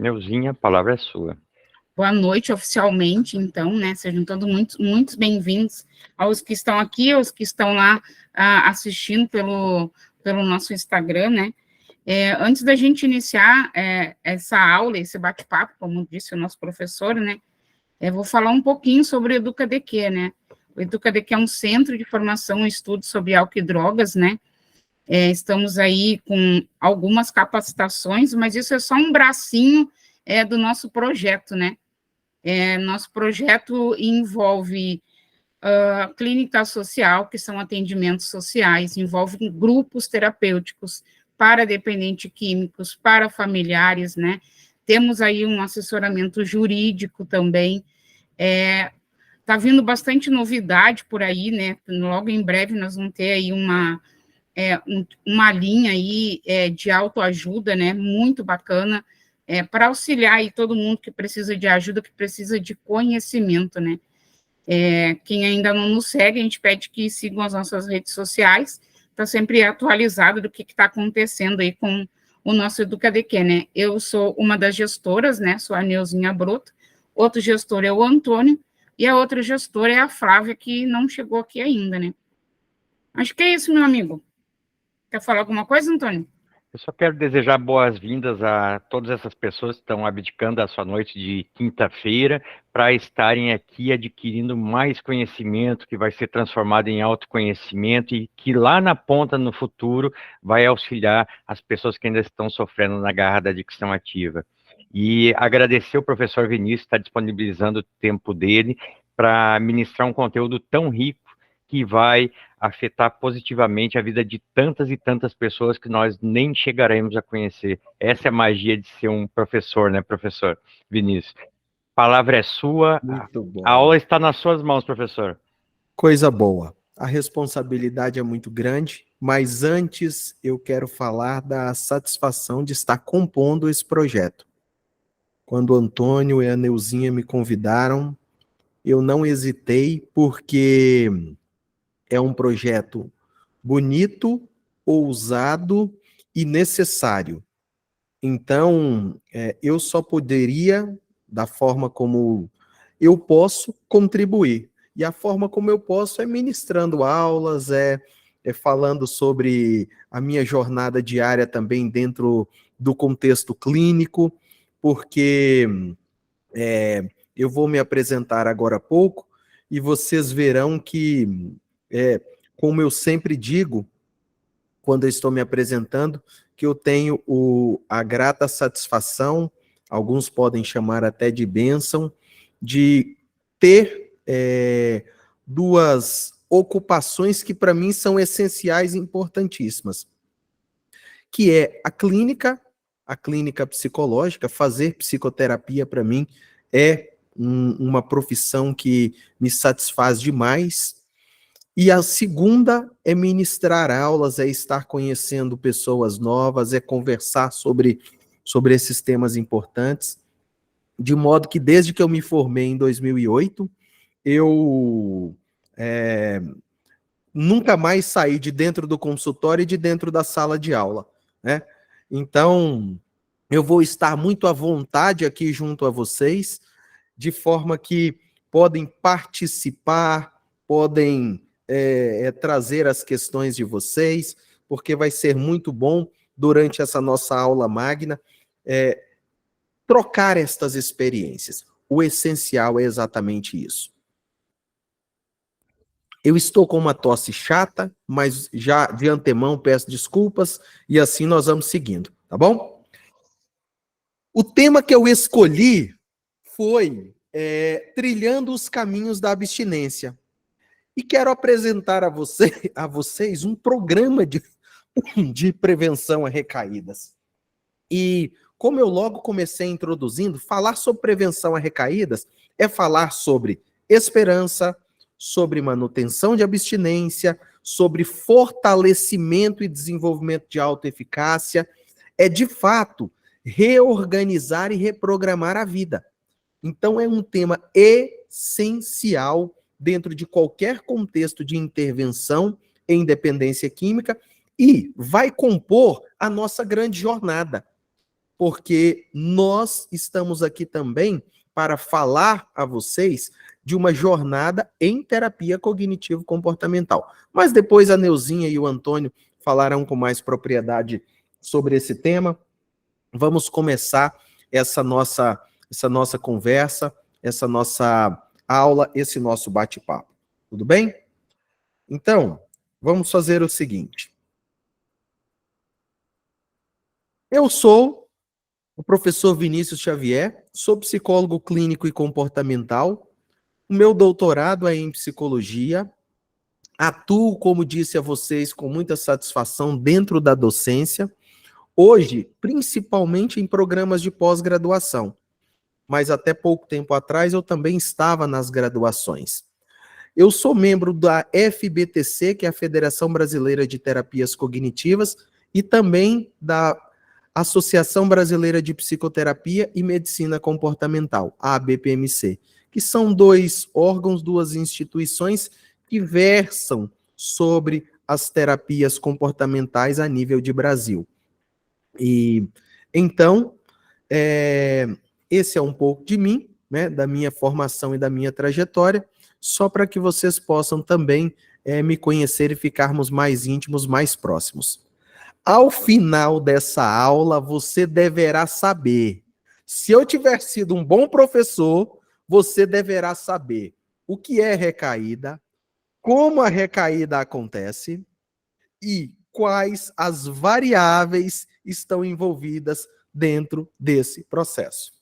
Neuzinha, a palavra é sua. Boa noite oficialmente, então, né? Sejam todos muito bem-vindos aos que estão aqui, aos que estão lá assistindo pelo nosso Instagram, né? Antes da gente iniciar essa aula, esse bate-papo, como disse o nosso professor, né? Vou falar um pouquinho sobre o EducaDQ, né? O EducaDQ é um centro de formação e estudo sobre álcool e drogas, né? Estamos aí com algumas capacitações, mas isso é só um bracinho do nosso projeto, né? Nosso projeto envolve clínica social, que são atendimentos sociais, envolve grupos terapêuticos para dependentes químicos, para familiares, né? Temos aí um assessoramento jurídico também. Tá vindo bastante novidade por aí, né? Logo em breve nós vamos ter aí uma linha aí de autoajuda, né? Muito bacana, para auxiliar aí todo mundo que precisa de ajuda, que precisa de conhecimento, né? Quem ainda não nos segue, a gente pede que sigam as nossas redes sociais, está sempre atualizado do que está acontecendo aí com o nosso EducaDQ, né? Eu sou uma das gestoras, né? Sou a Neuzinha Broto, outro gestor é o Antônio, e a outra gestora é a Flávia, que não chegou aqui ainda, né? Acho que é isso, meu amigo. Quer falar alguma coisa, Antônio? Eu só quero desejar boas-vindas a todas essas pessoas que estão abdicando a sua noite de quinta-feira para estarem aqui adquirindo mais conhecimento que vai ser transformado em autoconhecimento e que lá na ponta, no futuro, vai auxiliar as pessoas que ainda estão sofrendo na garra da adicção ativa. E agradecer o professor Vinícius estar disponibilizando o tempo dele para ministrar um conteúdo tão rico que vai afetar positivamente a vida de tantas e tantas pessoas que nós nem chegaremos a conhecer. Essa é a magia de ser um professor, né, professor Vinícius? A palavra é sua, Muito bom. a aula está nas suas mãos, professor. Coisa boa. A responsabilidade é muito grande, mas antes eu quero falar da satisfação de estar compondo esse projeto. Quando o Antônio e a Neuzinha me convidaram, eu não hesitei, porque é um projeto bonito, ousado e necessário. Então, eu só poderia, da forma como eu posso, contribuir. E a forma como eu posso é ministrando aulas, falando sobre a minha jornada diária também dentro do contexto clínico, porque eu vou me apresentar agora há pouco e vocês verão que, como eu sempre digo, quando eu estou me apresentando, que eu tenho a grata satisfação, alguns podem chamar até de bênção, de ter duas ocupações que para mim são essenciais e importantíssimas, que é a clínica psicológica. Fazer psicoterapia para mim é uma profissão que me satisfaz demais. E a segunda é ministrar aulas, é estar conhecendo pessoas novas, é conversar sobre esses temas importantes, de modo que desde que eu me formei em 2008, eu nunca mais saí de dentro do consultório e de dentro da sala de aula, né? Então, eu vou estar muito à vontade aqui junto a vocês, de forma que podem participar, podem trazer as questões de vocês, porque vai ser muito bom, durante essa nossa aula magna, trocar estas experiências. O essencial é exatamente isso. Eu estou com uma tosse chata, mas já de antemão peço desculpas, e assim nós vamos seguindo, tá bom? O tema que eu escolhi foi trilhando os caminhos da abstinência. E quero apresentar a vocês um programa de prevenção a recaídas. E como eu logo comecei introduzindo, falar sobre prevenção a recaídas é falar sobre esperança, sobre manutenção de abstinência, sobre fortalecimento e desenvolvimento de autoeficácia, é de fato reorganizar e reprogramar a vida. Então é um tema essencial dentro de qualquer contexto de intervenção em dependência química e vai compor a nossa grande jornada. porque nós estamos aqui também para falar a vocês de uma jornada em terapia cognitivo-comportamental. Mas depois a Neuzinha e o Antônio falarão com mais propriedade sobre esse tema. Vamos começar essa nossa conversa, essa nossa aula, esse nosso bate-papo. Tudo bem? Então, vamos fazer o seguinte. Eu sou o professor Vinícius Xavier, sou psicólogo clínico e comportamental. O meu doutorado é em psicologia. Atuo, como disse a vocês, com muita satisfação dentro da docência. Hoje, principalmente em programas de pós-graduação. Mas até pouco tempo atrás eu também estava nas graduações. Eu sou membro da FBTC, que é a Federação Brasileira de Terapias Cognitivas, e também da Associação Brasileira de Psicoterapia e Medicina Comportamental, a ABPMC, que são dois órgãos, duas instituições que versam sobre as terapias comportamentais a nível de Brasil. E então, esse é um pouco de mim, né, da minha formação e da minha trajetória, só para que vocês possam também me conhecer e ficarmos mais íntimos, mais próximos. Ao final dessa aula, você deverá saber. Se eu tiver sido um bom professor, você deverá saber o que é recaída, como a recaída acontece e quais as variáveis estão envolvidas dentro desse processo.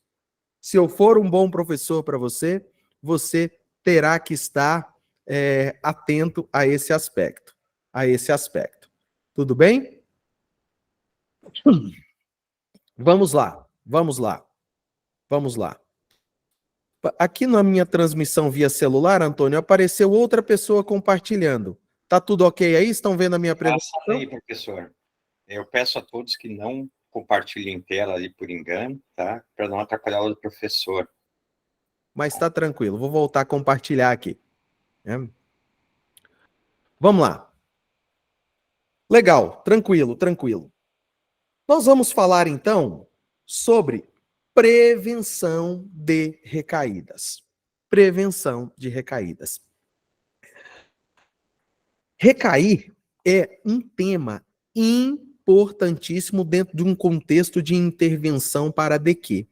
Se eu for um bom professor para você, você terá que estar atento a esse aspecto. Tudo bem? Vamos lá. Aqui na minha transmissão via celular, Antônio, apareceu outra pessoa compartilhando. Tá tudo ok aí? Estão vendo a minha apresentação? Aí, professor. Eu peço a todos que não compartilhem tela ali por engano, tá? Para não atrapalhar a aula do professor. Mas tá tranquilo, vou voltar a compartilhar aqui. Vamos lá. Legal, tranquilo. Nós vamos falar, então, sobre prevenção de recaídas. Recair é um tema importantíssimo dentro de um contexto de intervenção para DQ.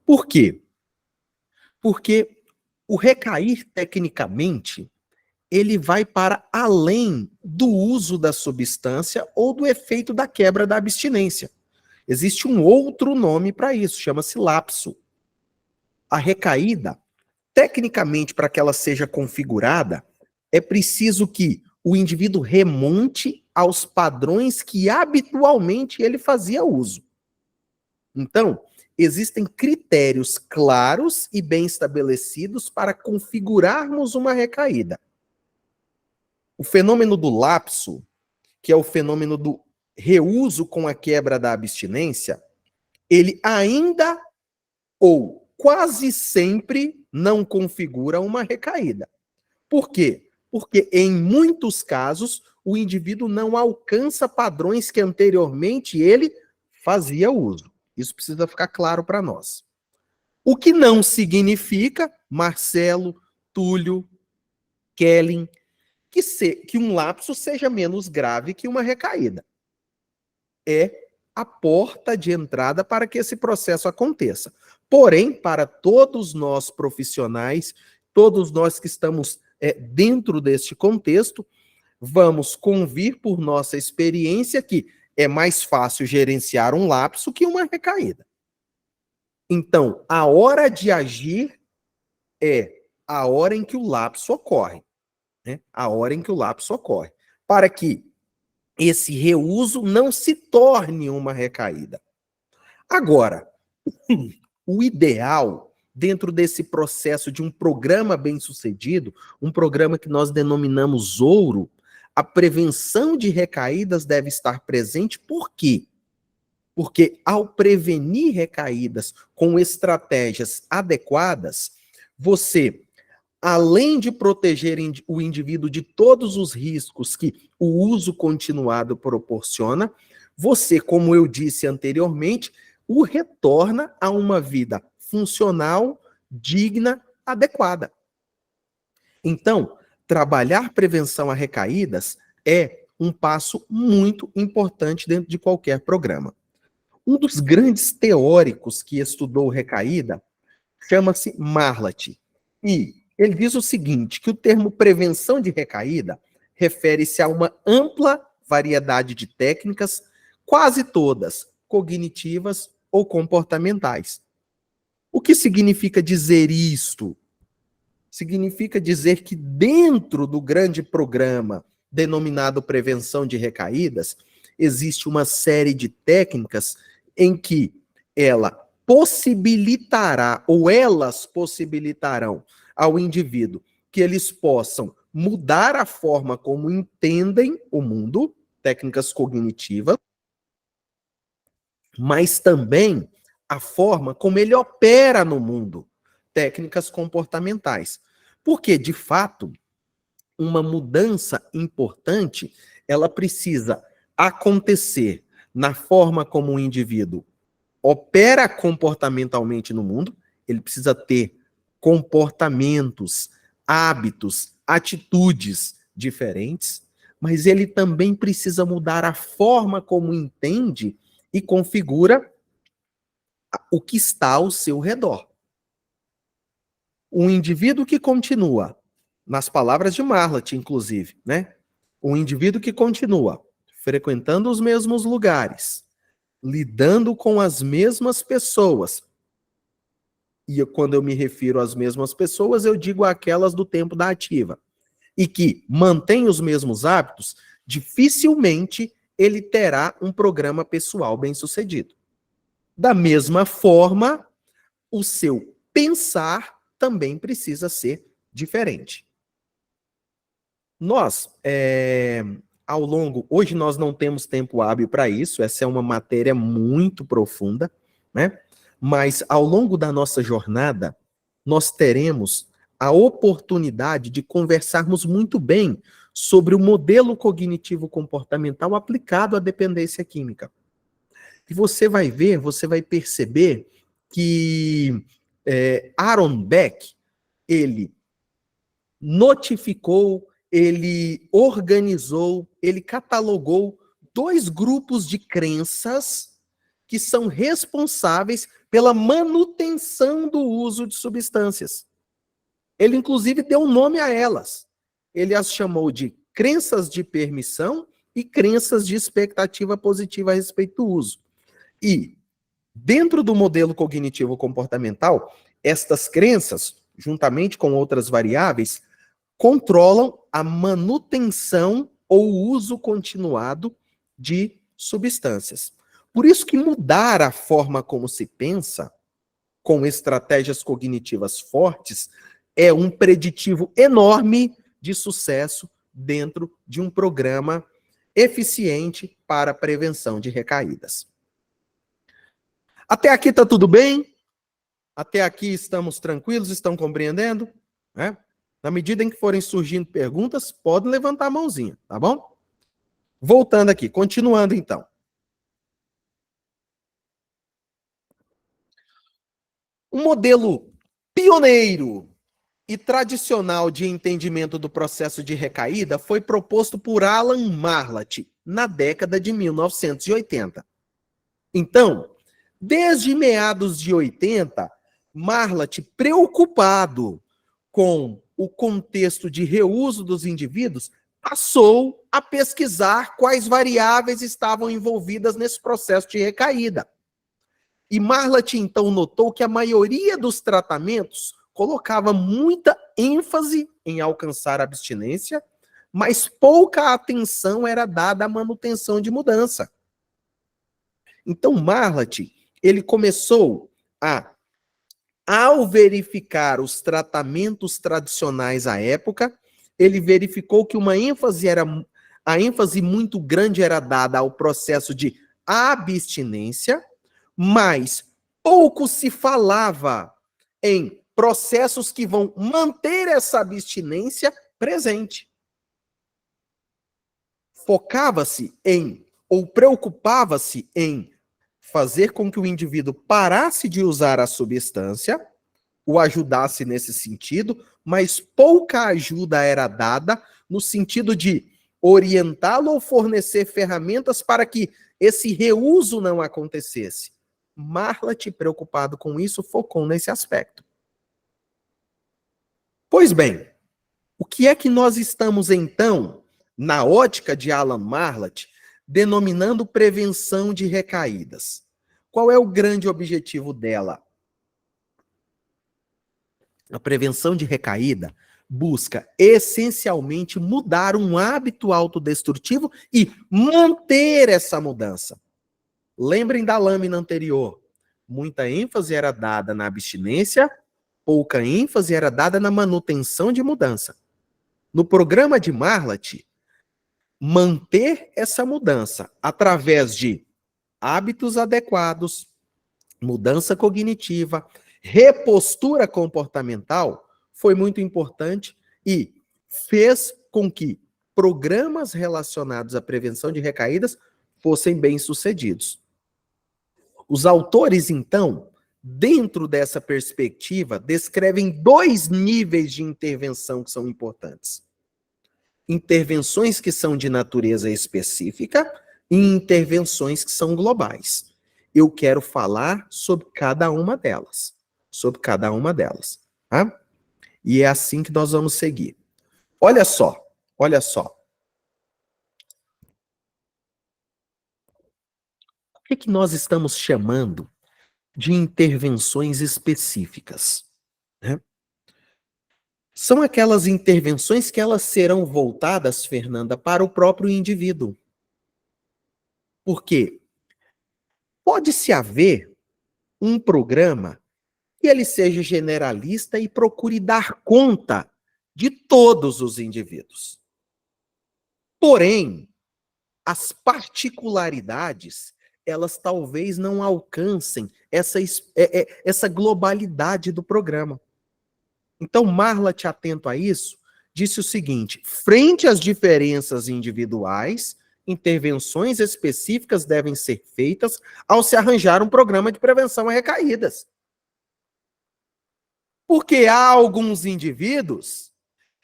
Por quê? Porque o recair, tecnicamente, ele vai para além do uso da substância ou do efeito da quebra da abstinência. Existe um outro nome para isso, chama-se lapso. A recaída, tecnicamente, para que ela seja configurada, é preciso que o indivíduo remonte aos padrões que habitualmente ele fazia uso. Então, existem critérios claros e bem estabelecidos para configurarmos uma recaída. O fenômeno do lapso, que é o fenômeno do reuso com a quebra da abstinência, ele ainda ou quase sempre não configura uma recaída. Por quê? Porque em muitos casos o indivíduo não alcança padrões que anteriormente ele fazia uso. Isso precisa ficar claro para nós. O que não significa, Marcelo, Túlio, Kellen, que um lapso seja menos grave que uma recaída. É a porta de entrada para que esse processo aconteça. Porém, para todos nós profissionais, todos nós que estamos dentro deste contexto, vamos convir por nossa experiência que é mais fácil gerenciar um lapso que uma recaída. Então, a hora de agir é a hora em que o lapso ocorre. A hora em que o lapso ocorre. Para que esse reuso não se torne uma recaída. Agora, o ideal, dentro desse processo de um programa bem-sucedido, um programa que nós denominamos ouro, a prevenção de recaídas deve estar presente. Por quê? Porque ao prevenir recaídas com estratégias adequadas, você, além de proteger o indivíduo de todos os riscos que o uso continuado proporciona, você, como eu disse anteriormente, o retorna a uma vida funcional, digna, adequada. Então, trabalhar prevenção a recaídas é um passo muito importante dentro de qualquer programa. Um dos grandes teóricos que estudou recaída chama-se Marlatt. E ele diz o seguinte, que o termo prevenção de recaída refere-se a uma ampla variedade de técnicas, quase todas cognitivas ou comportamentais. O que significa dizer isto? Significa dizer que dentro do grande programa denominado prevenção de recaídas, existe uma série de técnicas em que ela possibilitará, ou elas possibilitarão ao indivíduo que eles possam mudar a forma como entendem o mundo, técnicas cognitivas, mas também a forma como ele opera no mundo, técnicas comportamentais. Porque, de fato, uma mudança importante, ela precisa acontecer na forma como o indivíduo opera comportamentalmente no mundo, ele precisa ter comportamentos, hábitos, atitudes diferentes, mas ele também precisa mudar a forma como entende e configura o que está ao seu redor. Um indivíduo que continua, nas palavras de Marlatt, inclusive, né? Um indivíduo que continua frequentando os mesmos lugares, lidando com as mesmas pessoas. E quando eu me refiro às mesmas pessoas, eu digo aquelas do tempo da ativa. E que mantém os mesmos hábitos, dificilmente ele terá um programa pessoal bem-sucedido. Da mesma forma, o seu pensar também precisa ser diferente. Nós, ao longo, hoje nós não temos tempo hábil para isso, essa é uma matéria muito profunda, né? Mas ao longo da nossa jornada, nós teremos a oportunidade de conversarmos muito bem sobre o modelo cognitivo comportamental aplicado à dependência química. E você vai ver, você vai perceber que Aaron Beck, ele notificou, ele organizou, ele catalogou 2 grupos de crenças que são responsáveis pela manutenção do uso de substâncias. Ele, inclusive, deu um nome a elas. Ele as chamou de crenças de permissão e crenças de expectativa positiva a respeito do uso. E, dentro do modelo cognitivo comportamental, estas crenças, juntamente com outras variáveis, controlam a manutenção ou uso continuado de substâncias. Por isso que mudar a forma como se pensa, com estratégias cognitivas fortes, é um preditivo enorme de sucesso dentro de um programa eficiente para a prevenção de recaídas. Até aqui está tudo bem? Até aqui estamos tranquilos? Estão compreendendo? Na medida em que forem surgindo perguntas, podem levantar a mãozinha, tá bom? Voltando aqui, continuando então. Um modelo pioneiro e tradicional de entendimento do processo de recaída foi proposto por Alan Marlatt na década de 1980. Então, desde meados de 80, Marlatt, preocupado com o contexto de reuso dos indivíduos, passou a pesquisar quais variáveis estavam envolvidas nesse processo de recaída. E Marlatt, então, notou que a maioria dos tratamentos colocava muita ênfase em alcançar a abstinência, mas pouca atenção era dada à manutenção de mudança. Então, Marlatt, ele começou ao verificar os tratamentos tradicionais à época, ele verificou que a ênfase muito grande era dada ao processo de abstinência, mas pouco se falava em processos que vão manter essa abstinência presente. Focava-se ou preocupava-se em fazer com que o indivíduo parasse de usar a substância, o ajudasse nesse sentido, mas pouca ajuda era dada no sentido de orientá-lo ou fornecer ferramentas para que esse reuso não acontecesse. Marlatt, preocupado com isso, focou nesse aspecto. Pois bem, o que é que nós estamos, então, na ótica de Alan Marlatt, denominando prevenção de recaídas? Qual é o grande objetivo dela? A prevenção de recaída busca essencialmente mudar um hábito autodestrutivo e manter essa mudança. Lembrem da lâmina anterior. Muita ênfase era dada na abstinência, pouca ênfase era dada na manutenção de mudança. No programa de Marlatt, manter essa mudança através de hábitos adequados, mudança cognitiva, repostura comportamental foi muito importante e fez com que programas relacionados à prevenção de recaídas fossem bem-sucedidos. Os autores, então, dentro dessa perspectiva, descrevem 2 níveis de intervenção que são importantes. Intervenções que são de natureza específica e intervenções que são globais. Eu quero falar sobre cada uma delas. Tá? E é assim que nós vamos seguir. Olha só. O que nós estamos chamando de intervenções específicas? Né? São aquelas intervenções que elas serão voltadas, Fernanda, para o próprio indivíduo. Por quê? Pode-se haver um programa que ele seja generalista e procure dar conta de todos os indivíduos. Porém, as particularidades, elas talvez não alcancem essa globalidade do programa. Então, Marlatt, atento a isso, disse o seguinte: frente às diferenças individuais, intervenções específicas devem ser feitas ao se arranjar um programa de prevenção a recaídas. Porque há alguns indivíduos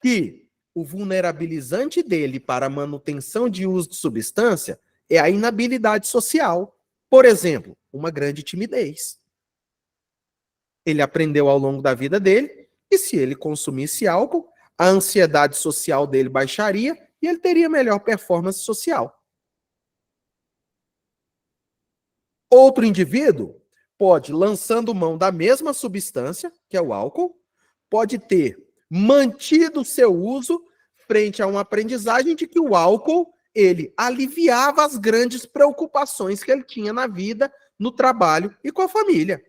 que o vulnerabilizante dele para a manutenção de uso de substância é a inabilidade social. Por exemplo, uma grande timidez. Ele aprendeu ao longo da vida dele que se ele consumisse álcool, a ansiedade social dele baixaria e ele teria melhor performance social. Outro indivíduo pode, lançando mão da mesma substância, que é o álcool, pode ter mantido seu uso frente a uma aprendizagem de que o álcool, ele aliviava as grandes preocupações que ele tinha na vida, no trabalho e com a família.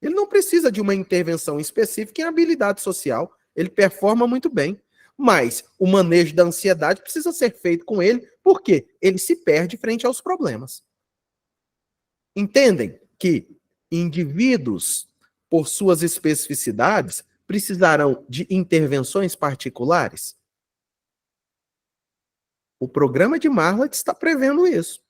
Ele não precisa de uma intervenção específica em habilidade social, ele performa muito bem, mas o manejo da ansiedade precisa ser feito com ele, porque ele se perde frente aos problemas. Entendem que indivíduos, por suas especificidades, precisarão de intervenções particulares? O programa de Marlatt está prevendo isso.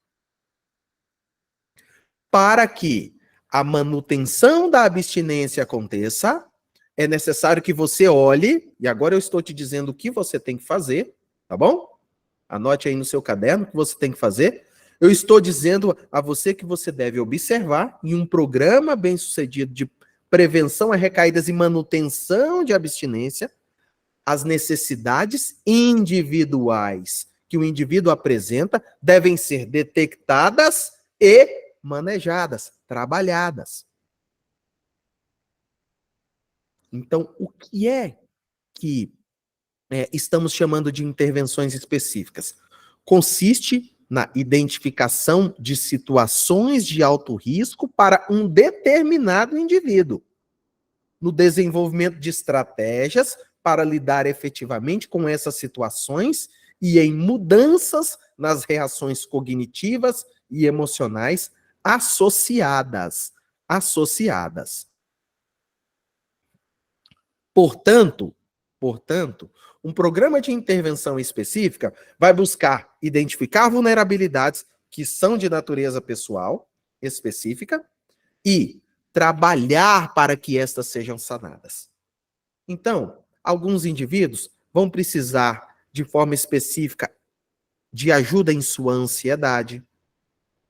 Para que a manutenção da abstinência aconteça, é necessário que você olhe, e agora eu estou te dizendo o que você tem que fazer, tá bom? Anote aí no seu caderno o que você tem que fazer. Eu estou dizendo a você que você deve observar em um programa bem-sucedido de prevenção a recaídas e manutenção de abstinência, as necessidades individuais que o indivíduo apresenta devem ser detectadas e manejadas, trabalhadas. Então, o que é que estamos chamando de intervenções específicas? Consiste na identificação de situações de alto risco para um determinado indivíduo, no desenvolvimento de estratégias para lidar efetivamente com essas situações e em mudanças nas reações cognitivas e emocionais associadas. Portanto, um programa de intervenção específica vai buscar identificar vulnerabilidades que são de natureza pessoal, específica, e trabalhar para que estas sejam sanadas. Então, alguns indivíduos vão precisar, de forma específica, de ajuda em sua ansiedade.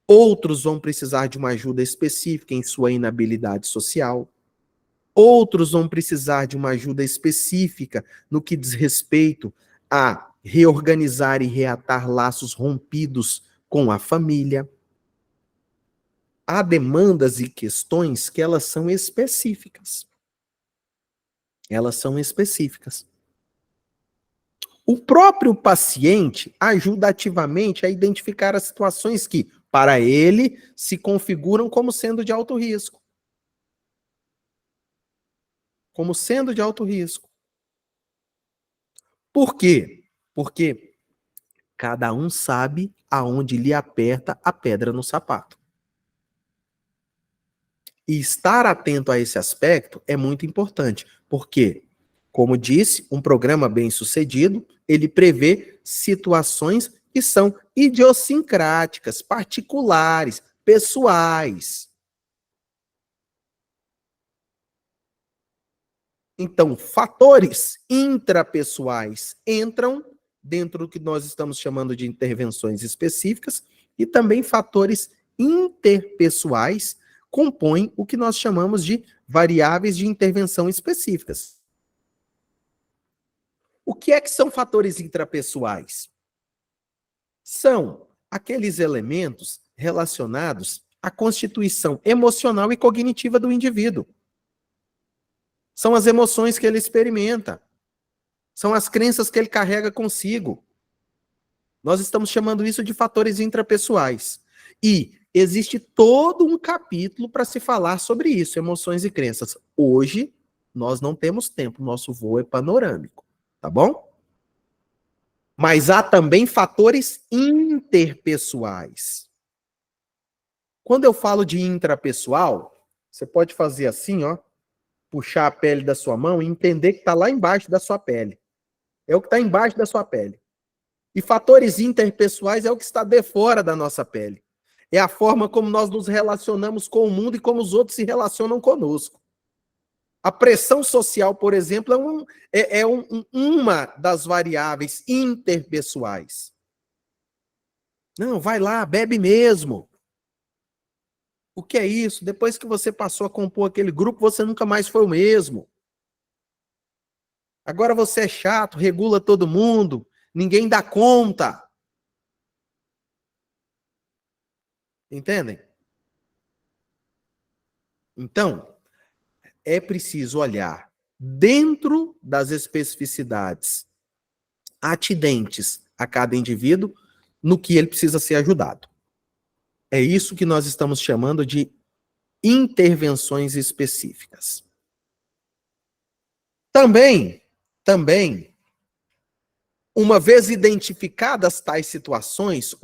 Outros vão precisar de uma ajuda específica em sua inabilidade social. Outros vão precisar de uma ajuda específica no que diz respeito a reorganizar e reatar laços rompidos com a família. Há demandas e questões que elas são específicas. Elas são específicas. O próprio paciente ajuda ativamente a identificar as situações que, para ele, se configuram como sendo de alto risco. Como sendo de alto risco. Por quê? Porque cada um sabe aonde lhe aperta a pedra no sapato. E estar atento a esse aspecto é muito importante, porque, como disse, um programa bem-sucedido, ele prevê situações que são idiosincráticas, particulares, pessoais. Então, fatores intrapessoais entram dentro do que nós estamos chamando de intervenções específicas e também fatores interpessoais compõem o que nós chamamos de variáveis de intervenção específicas. O que é que são fatores intrapessoais? São aqueles elementos relacionados à constituição emocional e cognitiva do indivíduo. São as emoções que ele experimenta. São as crenças que ele carrega consigo. Nós estamos chamando isso de fatores intrapessoais. E existe todo um capítulo para se falar sobre isso, emoções e crenças. Hoje, nós não temos tempo, nosso voo é panorâmico, tá bom? Mas há também fatores interpessoais. Quando eu falo de intrapessoal, você pode fazer assim, ó, puxar a pele da sua mão e entender que está lá embaixo da sua pele. É o que está embaixo da sua pele. E fatores interpessoais é o que está de fora da nossa pele. É a forma como nós nos relacionamos com o mundo e como os outros se relacionam conosco. A pressão social, por exemplo, uma das variáveis interpessoais. Não, vai lá, bebe mesmo. O que é isso? Depois que você passou a compor aquele grupo, você nunca mais foi o mesmo. Agora você é chato, regula todo mundo, ninguém dá conta. Entendem? Então, é preciso olhar dentro das especificidades atidentes a cada indivíduo no que ele precisa ser ajudado. É isso que nós estamos chamando de intervenções específicas. Também, uma vez identificadas tais situações,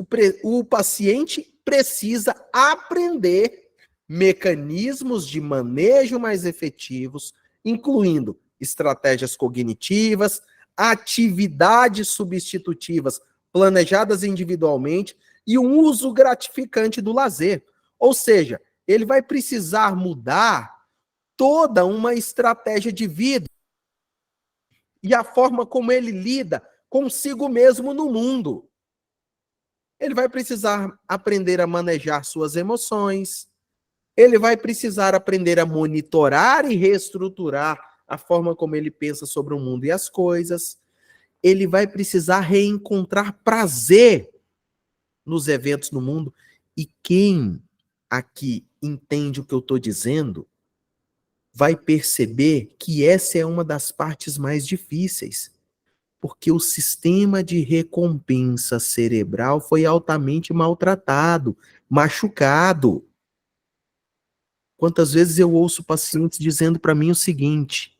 o paciente precisa aprender mecanismos de manejo mais efetivos, incluindo estratégias cognitivas, atividades substitutivas planejadas individualmente e um uso gratificante do lazer. Ou seja, ele vai precisar mudar toda uma estratégia de vida e a forma como ele lida consigo mesmo no mundo. Ele vai precisar aprender a manejar suas emoções, ele vai precisar aprender a monitorar e reestruturar a forma como ele pensa sobre o mundo e as coisas, ele vai precisar reencontrar prazer nos eventos no mundo. E quem aqui entende o que eu estou dizendo vai perceber que essa é uma das partes mais difíceis, porque o sistema de recompensa cerebral foi altamente maltratado, machucado. Quantas vezes eu ouço pacientes dizendo para mim o seguinte: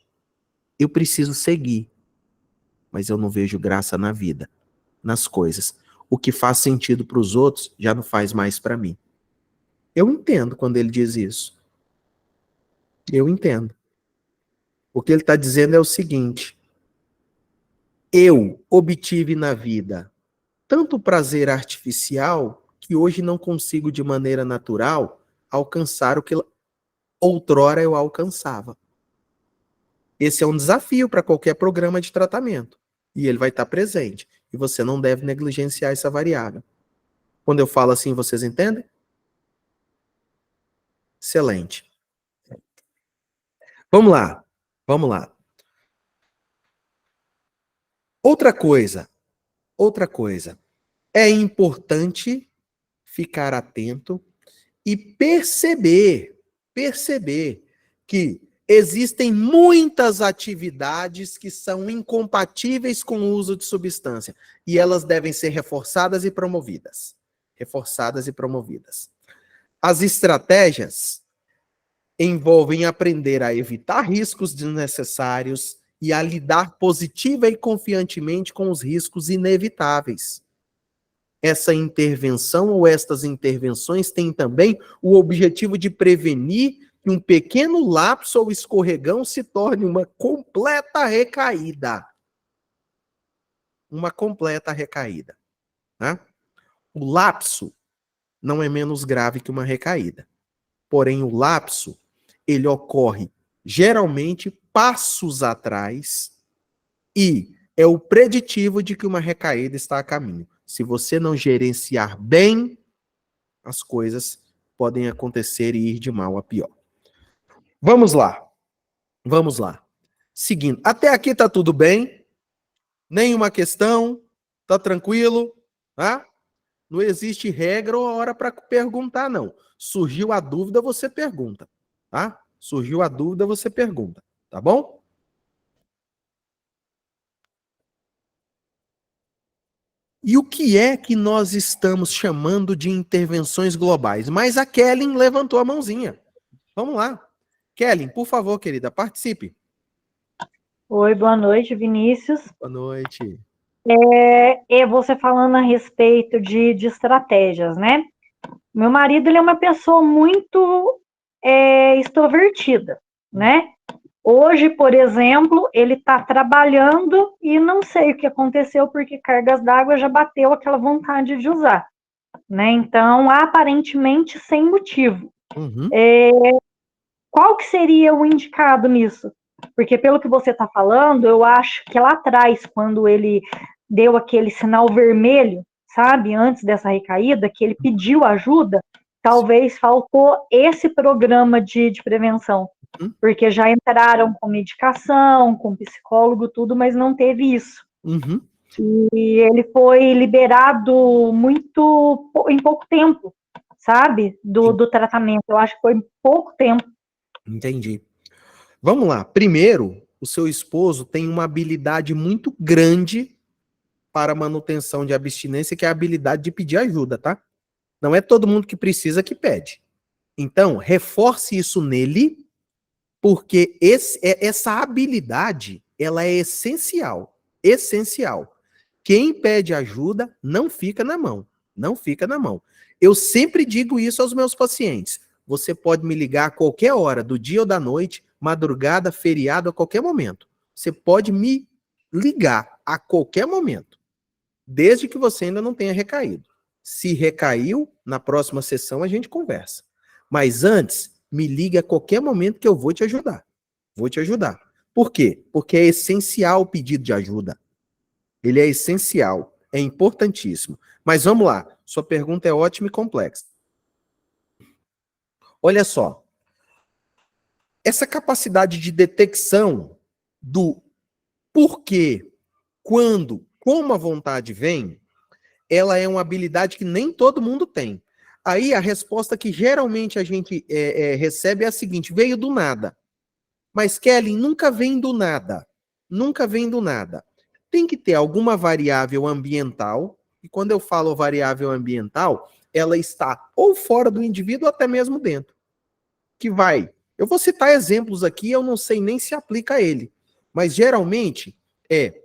eu preciso seguir, mas eu não vejo graça na vida, nas coisas. O que faz sentido para os outros já não faz mais para mim. Eu entendo quando ele diz isso. Eu entendo. O que ele está dizendo é o seguinte: eu obtive na vida tanto prazer artificial que hoje não consigo de maneira natural alcançar o que outrora eu alcançava. Esse é um desafio para qualquer programa de tratamento. E ele vai estar presente. E você não deve negligenciar essa variável. Quando eu falo assim, vocês entendem? Excelente. Vamos lá. Vamos lá. Outra coisa. É importante ficar atento e perceber que existem muitas atividades que são incompatíveis com o uso de substância e elas devem ser reforçadas e promovidas. As estratégias envolvem aprender a evitar riscos desnecessários e a lidar positiva e confiantemente com os riscos inevitáveis. Essa intervenção ou estas intervenções têm também o objetivo de prevenir que um pequeno lapso ou escorregão se torne uma completa recaída. Né? O lapso não é menos grave que uma recaída. Porém, o lapso, ele ocorre geralmente passos atrás e é o preditivo de que uma recaída está a caminho. Se você não gerenciar bem, as coisas podem acontecer e ir de mal a pior. Vamos lá. Seguindo. Até aqui tá tudo bem? Nenhuma questão? Tá tranquilo? Tá? Não existe regra ou hora para perguntar, não. Surgiu a dúvida, você pergunta. Tá? Tá bom? E o que é que nós estamos chamando de intervenções globais? Mas a Kellen levantou a mãozinha. Vamos lá. Kellen, por favor, querida, participe. Oi, boa noite, Vinícius. Boa noite. Você falando a respeito de estratégias, né? Meu marido, ele é uma pessoa muito extrovertida, né? Hoje, por exemplo, ele está trabalhando e não sei o que aconteceu, porque cargas d'água já bateu aquela vontade de usar, né? Então, aparentemente, sem motivo. Uhum. Qual que seria o indicado nisso? Porque pelo que você está falando, eu acho que lá atrás, quando ele deu aquele sinal vermelho, sabe, antes dessa recaída, que ele pediu ajuda, talvez faltou esse programa de prevenção. Porque já entraram com medicação, com psicólogo, tudo, mas não teve isso. Uhum. E ele foi liberado em pouco tempo, sabe, do tratamento. Eu acho que foi em pouco tempo. Entendi. Vamos lá. Primeiro, o seu esposo tem uma habilidade muito grande para manutenção de abstinência, que é a habilidade de pedir ajuda, tá? Não é todo mundo que precisa que pede. Então, reforce isso nele, porque essa habilidade, ela é essencial. Essencial. Quem pede ajuda não fica na mão. Não fica na mão. Eu sempre digo isso aos meus pacientes. Você pode me ligar a qualquer hora, do dia ou da noite, madrugada, feriado, a qualquer momento. Você pode me ligar a qualquer momento, desde que você ainda não tenha recaído. Se recaiu, na próxima sessão a gente conversa. Mas antes, me ligue a qualquer momento que eu vou te ajudar. Vou te ajudar. Por quê? Porque é essencial o pedido de ajuda. Ele é essencial, é importantíssimo. Mas vamos lá, sua pergunta é ótima e complexa. Olha só, essa capacidade de detecção do porquê, quando, como a vontade vem, ela é uma habilidade que nem todo mundo tem. Aí a resposta que geralmente a gente recebe é a seguinte: veio do nada. Mas, Kelly, nunca vem do nada. Nunca vem do nada. Tem que ter alguma variável ambiental, e quando eu falo variável ambiental, ela está ou fora do indivíduo ou até mesmo dentro. Que vai. Eu vou citar exemplos aqui, eu não sei nem se aplica a ele. Mas geralmente é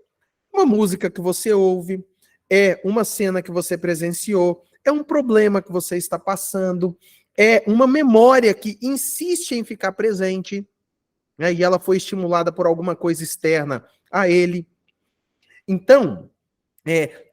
uma música que você ouve, é uma cena que você presenciou, é um problema que você está passando, é uma memória que insiste em ficar presente, né, e ela foi estimulada por alguma coisa externa a ele. Então,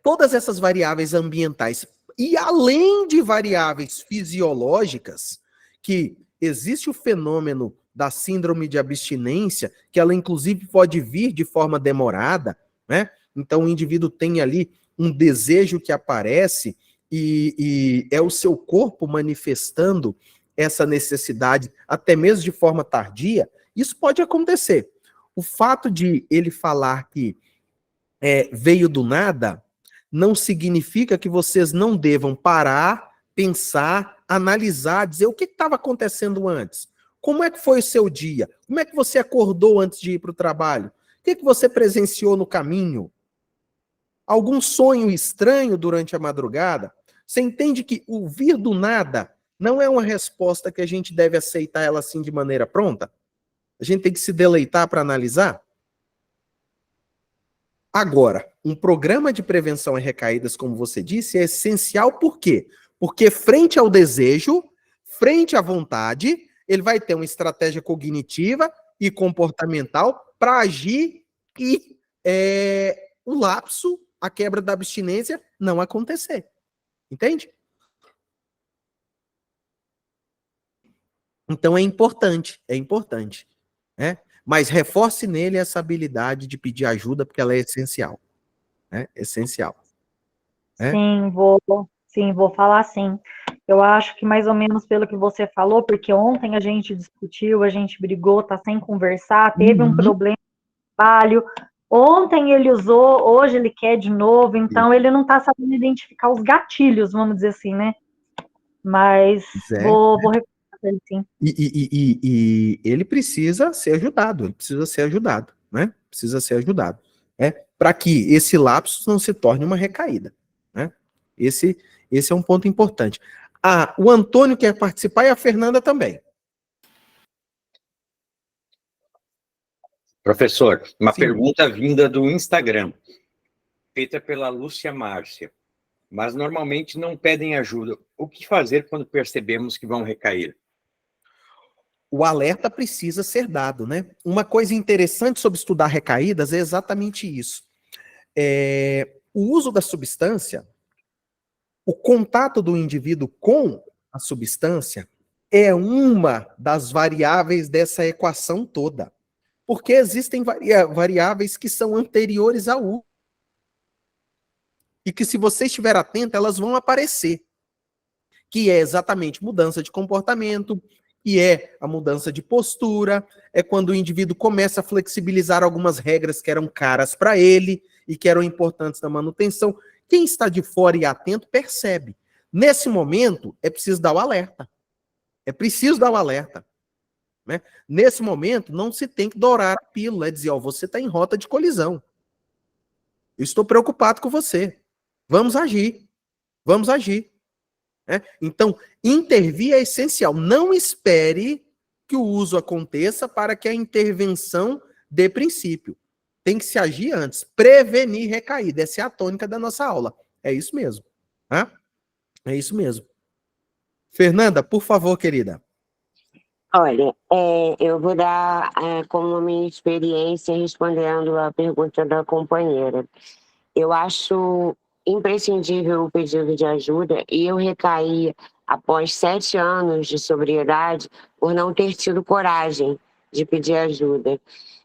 todas essas variáveis ambientais, E além de variáveis fisiológicas, que existe o fenômeno da síndrome de abstinência, que ela inclusive pode vir de forma demorada, né? Então o indivíduo tem ali um desejo que aparece e é o seu corpo manifestando essa necessidade, até mesmo de forma tardia. Isso pode acontecer. O fato de ele falar que veio do nada não significa que vocês não devam parar, pensar, analisar, dizer o que estava acontecendo antes. Como é que foi o seu dia? Como é que você acordou antes de ir para o trabalho? O que você presenciou no caminho? Algum sonho estranho durante a madrugada? Você entende que o vir do nada não é uma resposta que a gente deve aceitar ela assim de maneira pronta? A gente tem que se deleitar para analisar? Agora, um programa de prevenção a recaídas, como você disse, é essencial por quê? Porque frente ao desejo, frente à vontade, ele vai ter uma estratégia cognitiva e comportamental para agir e o lapso, a quebra da abstinência, não acontecer. Entende? Então é importante, né? Mas reforce nele essa habilidade de pedir ajuda, porque ela é essencial. Né? Essencial. Né? Sim, vou falar sim. Eu acho que mais ou menos pelo que você falou, porque ontem a gente discutiu, a gente brigou, tá sem conversar, teve um problema no trabalho. Ontem ele usou, hoje ele quer de novo, então ele não tá sabendo identificar os gatilhos, vamos dizer assim, né? Mas vou recomendar ele sim. E ele precisa ser ajudado, né? Precisa ser ajudado, né? Para que esse lapso não se torne uma recaída, né? Esse é um ponto importante. O Antônio quer participar e a Fernanda também. Professor, uma pergunta vinda do Instagram, feita pela Lúcia Márcia, mas normalmente não pedem ajuda. O que fazer quando percebemos que vão recair? O alerta precisa ser dado, né? Uma coisa interessante sobre estudar recaídas é exatamente isso. O uso da substância, o contato do indivíduo com a substância é uma das variáveis dessa equação toda. Porque existem variáveis que são anteriores ao uso. E que, se você estiver atento, elas vão aparecer. Que é exatamente mudança de comportamento, que é a mudança de postura, é quando o indivíduo começa a flexibilizar algumas regras que eram caras para ele e que eram importantes na manutenção. Quem está de fora e atento percebe. Nesse momento, é preciso dar o alerta. Né? Nesse momento, não se tem que dourar a pílula, é dizer, você está em rota de colisão. Eu estou preocupado com você. Vamos agir. Né? Então, intervir é essencial. Não espere que o uso aconteça para que a intervenção dê princípio. Tem que se agir antes. Prevenir recaída. Essa é a tônica da nossa aula. É isso mesmo. Tá? É isso mesmo. Fernanda, por favor, querida. Olha, eu vou dar como minha experiência respondendo a pergunta da companheira. Eu acho imprescindível o pedido de ajuda e eu recaí após 7 anos de sobriedade por não ter tido coragem de pedir ajuda.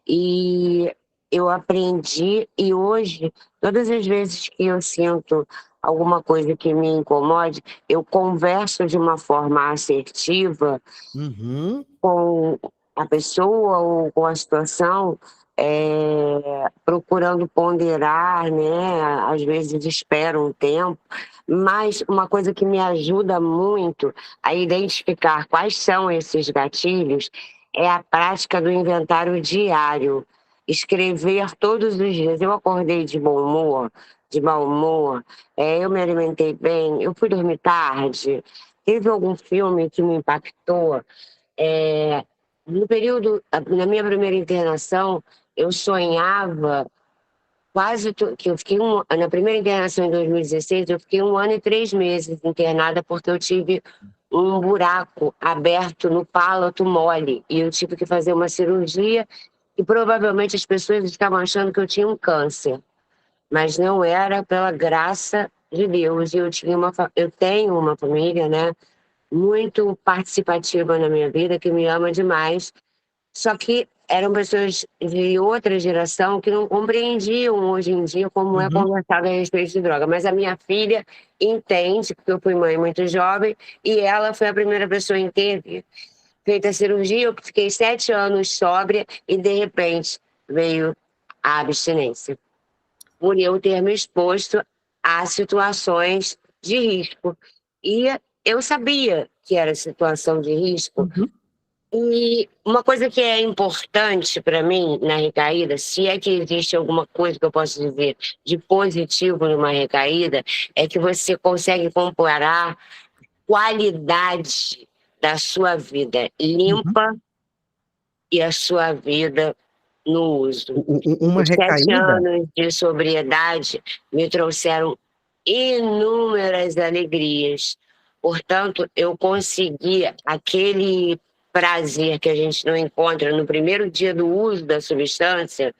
E eu aprendi e hoje, todas as vezes que eu sinto alguma coisa que me incomode, eu converso de uma forma assertiva com a pessoa ou com a situação, procurando ponderar, né? Às vezes espero um tempo, mas uma coisa que me ajuda muito a identificar quais são esses gatilhos é a prática do inventário diário. Escrever todos os dias. Eu acordei de bom humor, de mau humor, eu me alimentei bem, eu fui dormir tarde, teve algum filme que me impactou. No período, na minha primeira internação, eu sonhava que eu fiquei na primeira internação em 2016, eu fiquei 1 ano e 3 meses internada porque eu tive um buraco aberto no palato mole e eu tive que fazer uma cirurgia e provavelmente as pessoas estavam achando que eu tinha um câncer, mas não era, pela graça de Deus. E eu tenho uma família, né, muito participativa na minha vida, que me ama demais. Só que eram pessoas de outra geração que não compreendiam hoje em dia como é Uhum, conversado a respeito de droga. Mas a minha filha entende, porque eu fui mãe muito jovem, e ela foi a primeira pessoa em ter feito a cirurgia. Eu fiquei 7 anos sóbria e, de repente, veio a abstinência, por eu ter me exposto a situações de risco. E eu sabia que era situação de risco. uhum, E uma coisa que é importante para mim na recaída, se é que existe alguma coisa que eu posso dizer de positivo numa recaída, é que você consegue comparar qualidade da sua vida uhum. limpa e a sua vida no uso. Uma Os 7 recaída. anos de sobriedade me trouxeram inúmeras alegrias. Portanto, eu consegui aquele prazer que a gente não encontra no primeiro dia do uso da substância,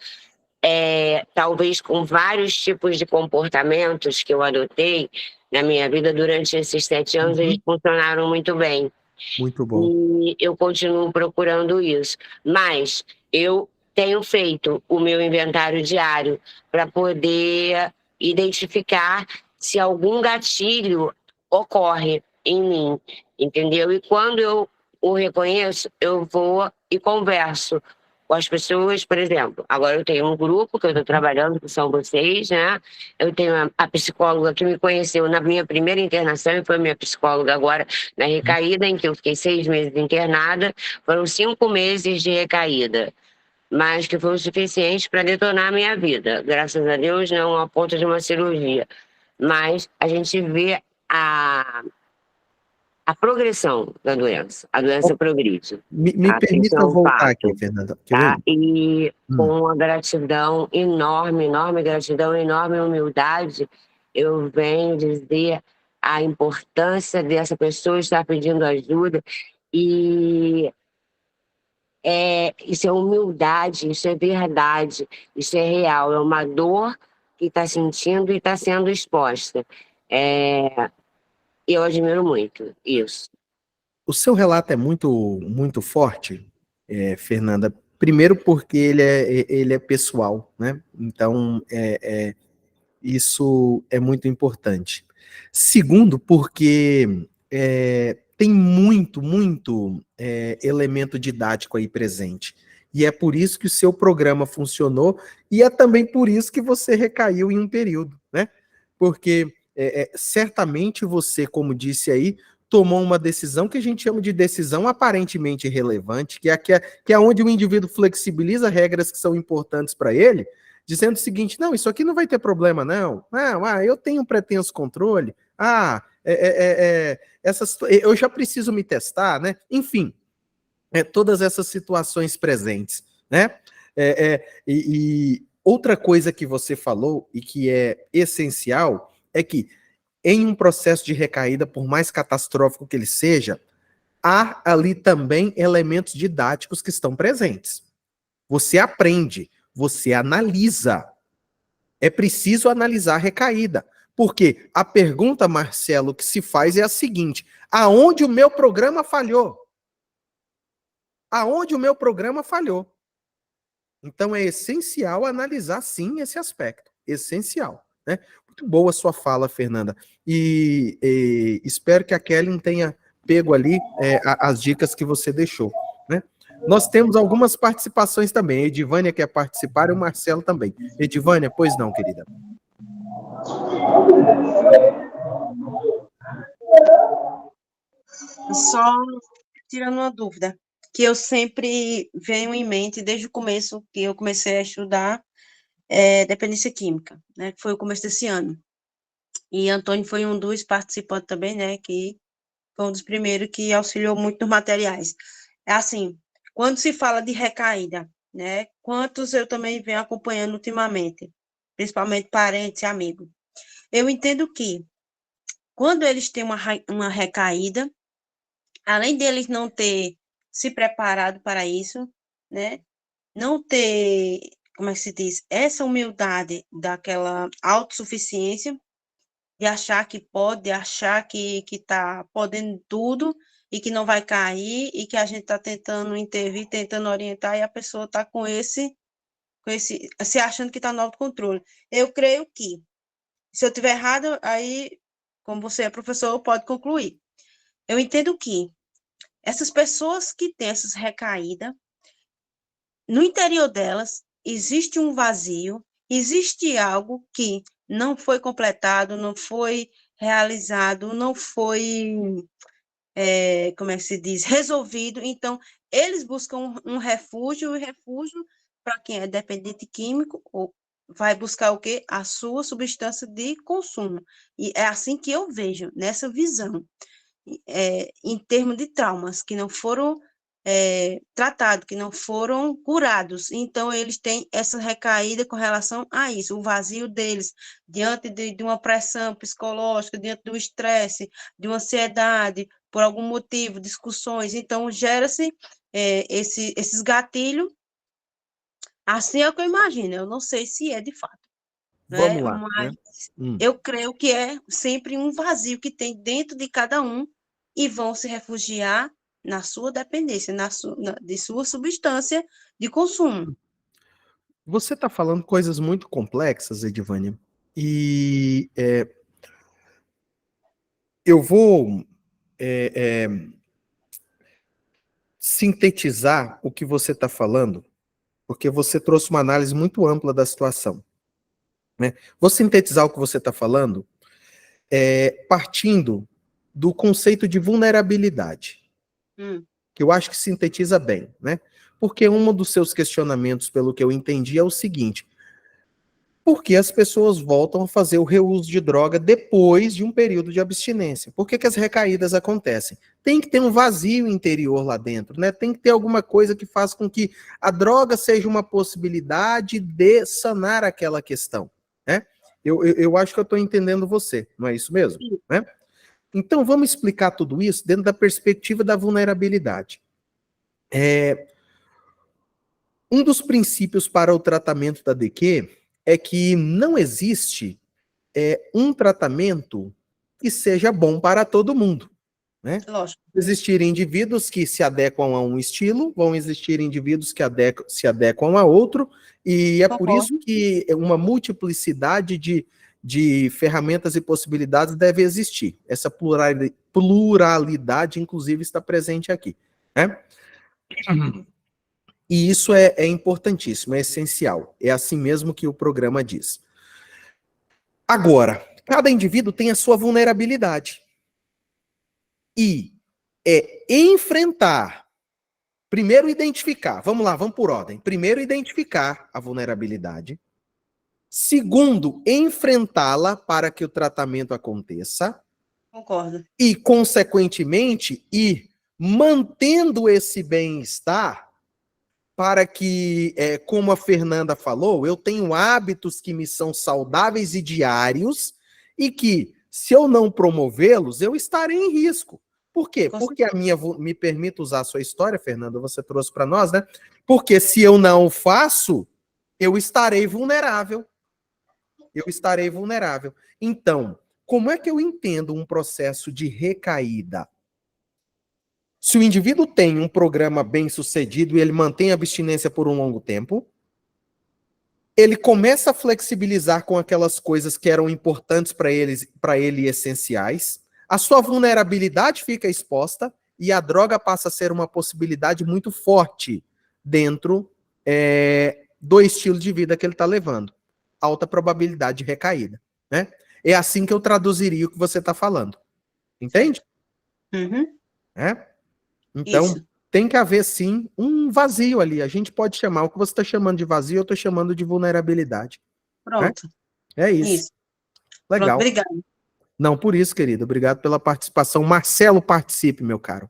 talvez com vários tipos de comportamentos que eu adotei na minha vida durante esses 7 anos, eles Uhum, funcionaram muito bem. muito bom. E eu continuo procurando isso. Mas eu tenho feito o meu inventário diário para poder identificar se algum gatilho ocorre em mim, entendeu? E quando eu o reconheço, eu vou e converso com as pessoas. Por exemplo, agora eu tenho um grupo que eu estou trabalhando, que são vocês, né? Eu tenho a psicóloga que me conheceu na minha primeira internação e foi minha psicóloga agora na recaída, em que eu fiquei 6 meses internada. Foram 5 meses de recaída, mas que foi o suficiente para detonar a minha vida. Graças a Deus, não a ponto de uma cirurgia. Mas a gente vê a progressão da doença. A doença progride. Me Tá? Isso é permita um voltar aqui, fato. Fernanda. Quer Tá? ver? E Hum. com uma gratidão enorme, enorme gratidão, enorme humildade, eu venho dizer a importância dessa pessoa estar pedindo ajuda. E isso é humildade, isso é verdade, isso é real, é uma dor que está sentindo e está sendo exposta. Eu admiro muito isso. O seu relato é muito forte, Fernanda. Primeiro porque ele é pessoal, né? Então, isso é muito importante. Segundo, porque tem muito elemento didático aí presente. E é por isso que o seu programa funcionou, e é também por isso que você recaiu em um período, né? Porque certamente você, como disse aí, tomou uma decisão que a gente chama de decisão aparentemente irrelevante, que é onde o indivíduo flexibiliza regras que são importantes para ele, dizendo o seguinte: não, isso aqui não vai ter problema, não. Não, eu tenho um pretenso controle. Eu já preciso me testar, né? Enfim, todas essas situações presentes, né? E outra coisa que você falou e que é essencial é que em um processo de recaída, por mais catastrófico que ele seja, há ali também elementos didáticos que estão presentes. Você aprende, você analisa. É preciso analisar a recaída. Porque a pergunta, Marcelo, que se faz é a seguinte: aonde o meu programa falhou? Aonde o meu programa falhou? Então é essencial analisar sim esse aspecto. Essencial. Né? Muito boa a sua fala, Fernanda. E espero que a Kelly tenha pego ali as dicas que você deixou. Né? Nós temos algumas participações também. A Edivânia quer participar e o Marcelo também. Edivânia, pois não, querida. Só tirando uma dúvida, que eu sempre venho em mente desde o começo que eu comecei a estudar dependência química, né? Que foi o começo desse ano. E Antônio foi um dos participantes também, né? Que foi um dos primeiros que auxiliou muito nos materiais. É assim, quando se fala de recaída, né? Quantos eu também venho acompanhando ultimamente, principalmente parentes e amigos. Eu entendo que quando eles têm uma recaída, além deles não ter se preparado para isso, né? Não ter, como é que se diz, essa humildade daquela autossuficiência, de achar que pode, de achar que está podendo tudo e que não vai cair e que a gente está tentando intervir, tentando orientar e a pessoa está se achando que está no autocontrole. Eu creio que, se eu estiver errado, aí, como você é professor, pode concluir. Eu entendo que essas pessoas que têm essas recaídas, no interior delas, existe um vazio, existe algo que não foi completado, não foi realizado, não foi, como é que se diz, resolvido. Então, eles buscam um refúgio, e refúgio, para quem é dependente químico, vai buscar o quê? A sua substância de consumo. E é assim que eu vejo, nessa visão, em termos de traumas que não foram tratados, que não foram curados. Então, eles têm essa recaída com relação a isso, o vazio deles, diante de uma pressão psicológica, diante do estresse, de uma ansiedade, por algum motivo, discussões. Então, gera-se esses gatilhos. Assim é o que eu imagino, eu não sei se é de fato, Vamos né? lá, Mas né? eu creio que é sempre um vazio que tem dentro de cada um e vão se refugiar na sua dependência, de sua substância de consumo. Você está falando coisas muito complexas, Edivânia, e eu vou sintetizar o que você está falando, porque você trouxe uma análise muito ampla da situação, né? Vou sintetizar o que você está falando partindo do conceito de vulnerabilidade, que eu acho que sintetiza bem, né? Porque um dos seus questionamentos, pelo que eu entendi, é o seguinte: por que as pessoas voltam a fazer o reuso de droga depois de um período de abstinência? Por que as recaídas acontecem? Tem que ter um vazio interior lá dentro, né? Tem que ter alguma coisa que faça com que a droga seja uma possibilidade de sanar aquela questão, né? Eu acho que eu estou entendendo você, não é isso mesmo? Né? Então, vamos explicar tudo isso dentro da perspectiva da vulnerabilidade. Um dos princípios para o tratamento da DQ é que não existe um tratamento que seja bom para todo mundo, né? Lógico. Existirem indivíduos que se adequam a um estilo, vão existir indivíduos que se adequam a outro, e é por isso que uma multiplicidade de ferramentas e possibilidades deve existir. Essa pluralidade, inclusive, está presente aqui, né? E isso é importantíssimo, é essencial. É assim mesmo que o programa diz. Agora, cada indivíduo tem a sua vulnerabilidade. E enfrentar, primeiro identificar, vamos lá, vamos por ordem. Primeiro, identificar a vulnerabilidade. Segundo, enfrentá-la para que o tratamento aconteça. Concordo. E, consequentemente, ir mantendo esse bem-estar para que, como a Fernanda falou, eu tenho hábitos que me são saudáveis e diários e que, se eu não promovê-los, eu estarei em risco. Por quê? Porque me permita usar a sua história, Fernanda, você trouxe para nós, né? Porque se eu não o faço, eu estarei vulnerável. Eu estarei vulnerável. Então, como é que eu entendo um processo de recaída? Se o indivíduo tem um programa bem sucedido e ele mantém a abstinência por um longo tempo, ele começa a flexibilizar com aquelas coisas que eram importantes para ele essenciais, a sua vulnerabilidade fica exposta e a droga passa a ser uma possibilidade muito forte dentro do estilo de vida que ele está levando. Alta probabilidade de recaída, né? É assim que eu traduziria o que você está falando. Entende? Uhum. Então, Isso. tem que haver, sim, um vazio ali. A gente pode chamar, o que você está chamando de vazio, eu estou chamando de vulnerabilidade. Pronto. É isso. Legal. Pronto, obrigado. Não, por isso, querido. Obrigado pela participação. Marcelo, participe, meu caro.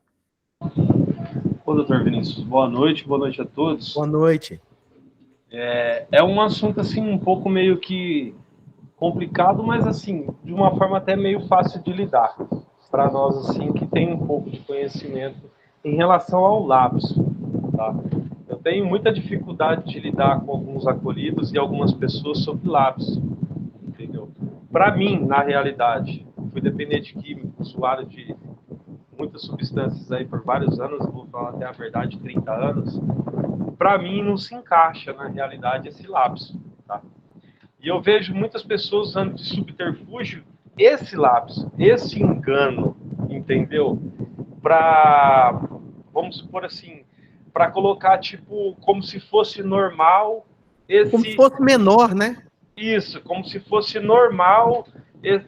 Ô, doutor Vinícius, boa noite a todos. Boa noite. É um assunto, assim, um pouco meio que complicado, mas, assim, de uma forma até meio fácil de lidar. Para nós, assim, que tem um pouco de conhecimento em relação ao lapso, tá? Eu tenho muita dificuldade de lidar com alguns acolhidos e algumas pessoas sobre lapso, entendeu? para mim, na realidade, fui dependente químico, usuário de muitas substâncias aí por vários anos, vou falar até a verdade, 30 anos, para mim não se encaixa na realidade esse lapso, tá? E eu vejo muitas pessoas usando de subterfúgio esse lapso, esse engano, entendeu? Para, vamos supor assim, para colocar, tipo, como se fosse normal esse... Como se fosse menor, né? Isso, como se fosse normal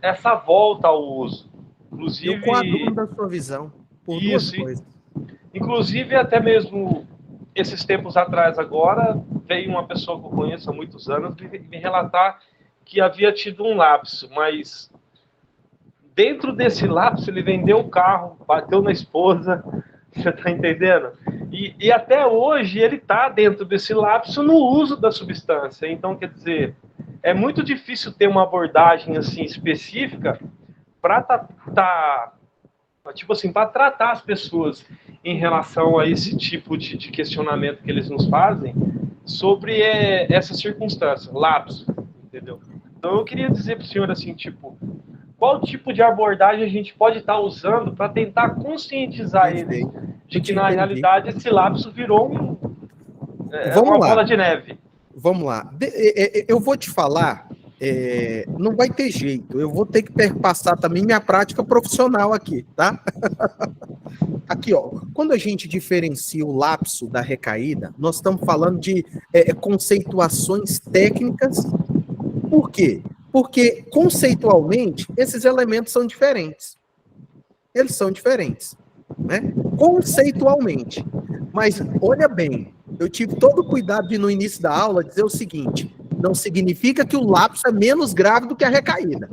essa volta ao uso. Eu Inclusive... coaduno da sua visão, por duas Isso, coisas. inclusive, até mesmo esses tempos atrás agora, veio uma pessoa que eu conheço há muitos anos me relatar que havia tido um lapso, mas dentro desse lapso ele vendeu o carro, bateu na esposa, você está entendendo? E até hoje ele está dentro desse lapso no uso da substância. Então, quer dizer, é muito difícil ter uma abordagem assim específica para tipo assim, para tratar as pessoas em relação a esse tipo de questionamento que eles nos fazem sobre essa circunstância, lapso, entendeu? Então eu queria dizer para o senhor assim, tipo, qual tipo de abordagem a gente pode estar usando para tentar conscientizar eles de que na realidade esse lapso virou uma bola de neve. Vamos lá. Eu vou te falar, não vai ter jeito, eu vou ter que passar também minha prática profissional aqui, tá? Aqui, ó, quando a gente diferencia o lapso da recaída, nós estamos falando de conceituações técnicas. Por quê? Porque, conceitualmente, esses elementos são diferentes. Eles são diferentes, né? Conceitualmente. Mas, olha bem, eu tive todo o cuidado de, no início da aula, dizer o seguinte: não significa que o lapso é menos grave do que a recaída,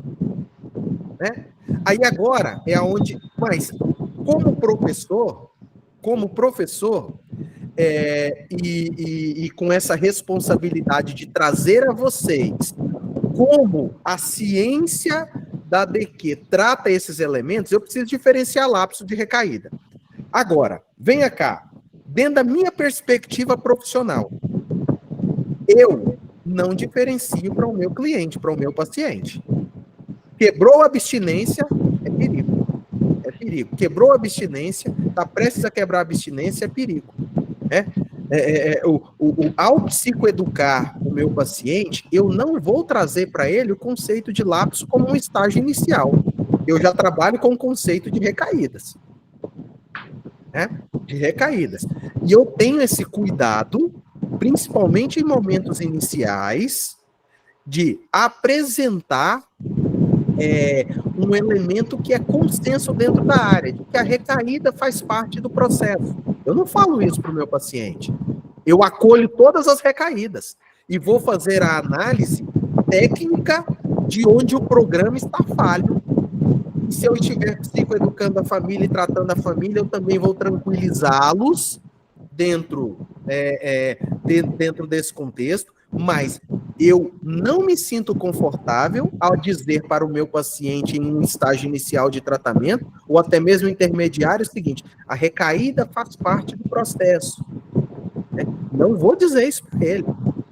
né? Aí agora é onde... Mas, como professor, e com essa responsabilidade de trazer a vocês como a ciência da DQ trata esses elementos, eu preciso diferenciar lapso de recaída. Agora, venha cá, dentro da minha perspectiva profissional, eu não diferencio para o meu cliente, para o meu paciente. Quebrou a abstinência, é perigo. É perigo. Quebrou a abstinência, está prestes a quebrar a abstinência, é perigo. Ao psicoeducar o meu paciente, eu não vou trazer para ele o conceito de lapso como um estágio inicial. Eu já trabalho com o conceito de recaídas. De recaídas. E eu tenho esse cuidado, principalmente em momentos iniciais, de apresentar um elemento que é consenso dentro da área, de que a recaída faz parte do processo. Eu não falo isso para o meu paciente. Eu acolho todas as recaídas e vou fazer a análise técnica de onde o programa está falho. E se eu estiver psicoeducando a família e tratando a família, eu também vou tranquilizá-los dentro desse contexto, mas eu não me sinto confortável ao dizer para o meu paciente em um estágio inicial de tratamento, ou até mesmo intermediário, o seguinte: a recaída faz parte do processo. Não vou dizer isso para ele.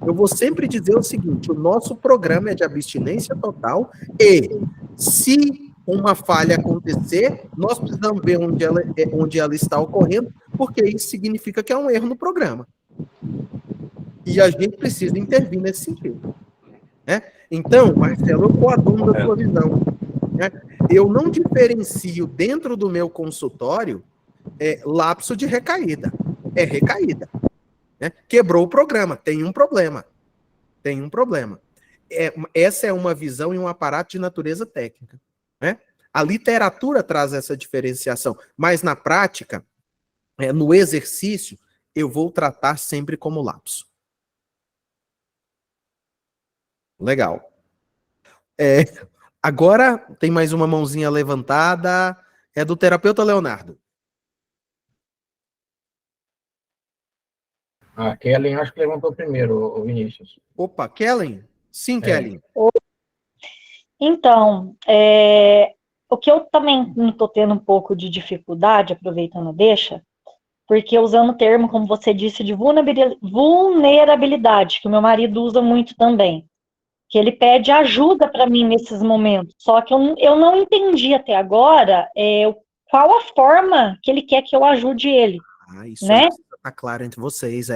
Eu vou sempre dizer o seguinte: o nosso programa é de abstinência total e, se uma falha acontecer, nós precisamos ver onde ela está ocorrendo, porque isso significa que é um erro no programa. E a gente precisa intervir nesse sentido. Então, Marcelo, eu coaduno da sua visão. Eu não diferencio dentro do meu consultório lapso de recaída. É recaída. Quebrou o programa, tem um problema. Tem um problema. Essa é uma visão e um aparato de natureza técnica. A literatura traz essa diferenciação, mas na prática, no exercício, eu vou tratar sempre como lapso. Legal. Agora tem mais uma mãozinha levantada. É do terapeuta Leonardo. A Kellen acho que levantou primeiro, o Vinícius. Opa, Kellen? Sim, Kellen. Então, o que eu também estou tendo um pouco de dificuldade, aproveitando a deixa, porque usando o termo, como você disse, de vulnerabilidade, que o meu marido usa muito também. que ele pede ajuda para mim nesses momentos. Só que eu não entendi até agora qual a forma que ele quer que eu ajude ele. Isso né? aí precisa estar claro entre vocês,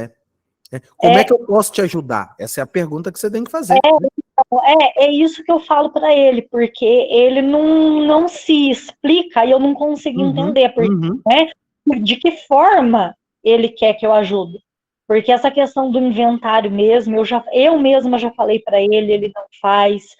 Como é que eu posso te ajudar? Essa é a pergunta que você tem que fazer. É isso que eu falo para ele, porque ele não se explica e eu não consigo entender né, de que forma ele quer que eu ajude. Porque essa questão do inventário mesmo, eu mesma já falei para ele não faz.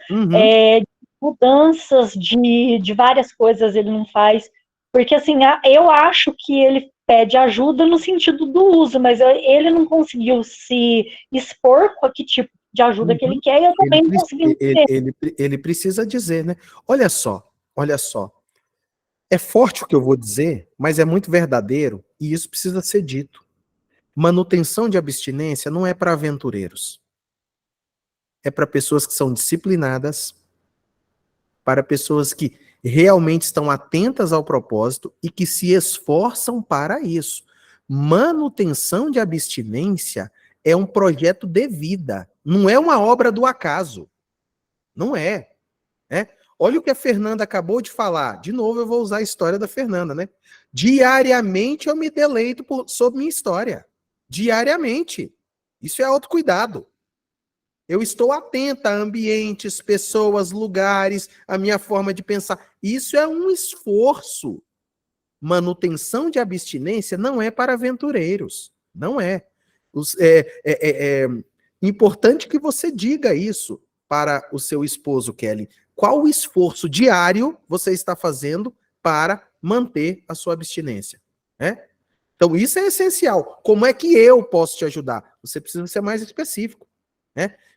Mudanças de várias coisas ele não faz. Porque, assim, eu acho que ele pede ajuda no sentido do uso, mas ele não conseguiu se expor com que tipo de ajuda que ele quer, e eu também não consegui entender. Ele precisa dizer, né? Olha só. É forte o que eu vou dizer, mas é muito verdadeiro, e isso precisa ser dito. Manutenção de abstinência não é para aventureiros. É para pessoas que são disciplinadas, para pessoas que realmente estão atentas ao propósito e que se esforçam para isso. Manutenção de abstinência é um projeto de vida, não é uma obra do acaso. Não é. Olha o que a Fernanda acabou de falar. De novo, eu vou usar a história da Fernanda, né? Diariamente eu me deleito sobre minha história. Diariamente. Isso é autocuidado. Eu estou atenta a ambientes, pessoas, lugares, a minha forma de pensar. Isso é um esforço. Manutenção de abstinência não é para aventureiros. Não é. É importante que você diga isso para o seu esposo, Kelly. Qual o esforço diário você está fazendo para manter a sua abstinência? Então, isso é essencial. Como é que eu posso te ajudar? Você precisa ser mais específico.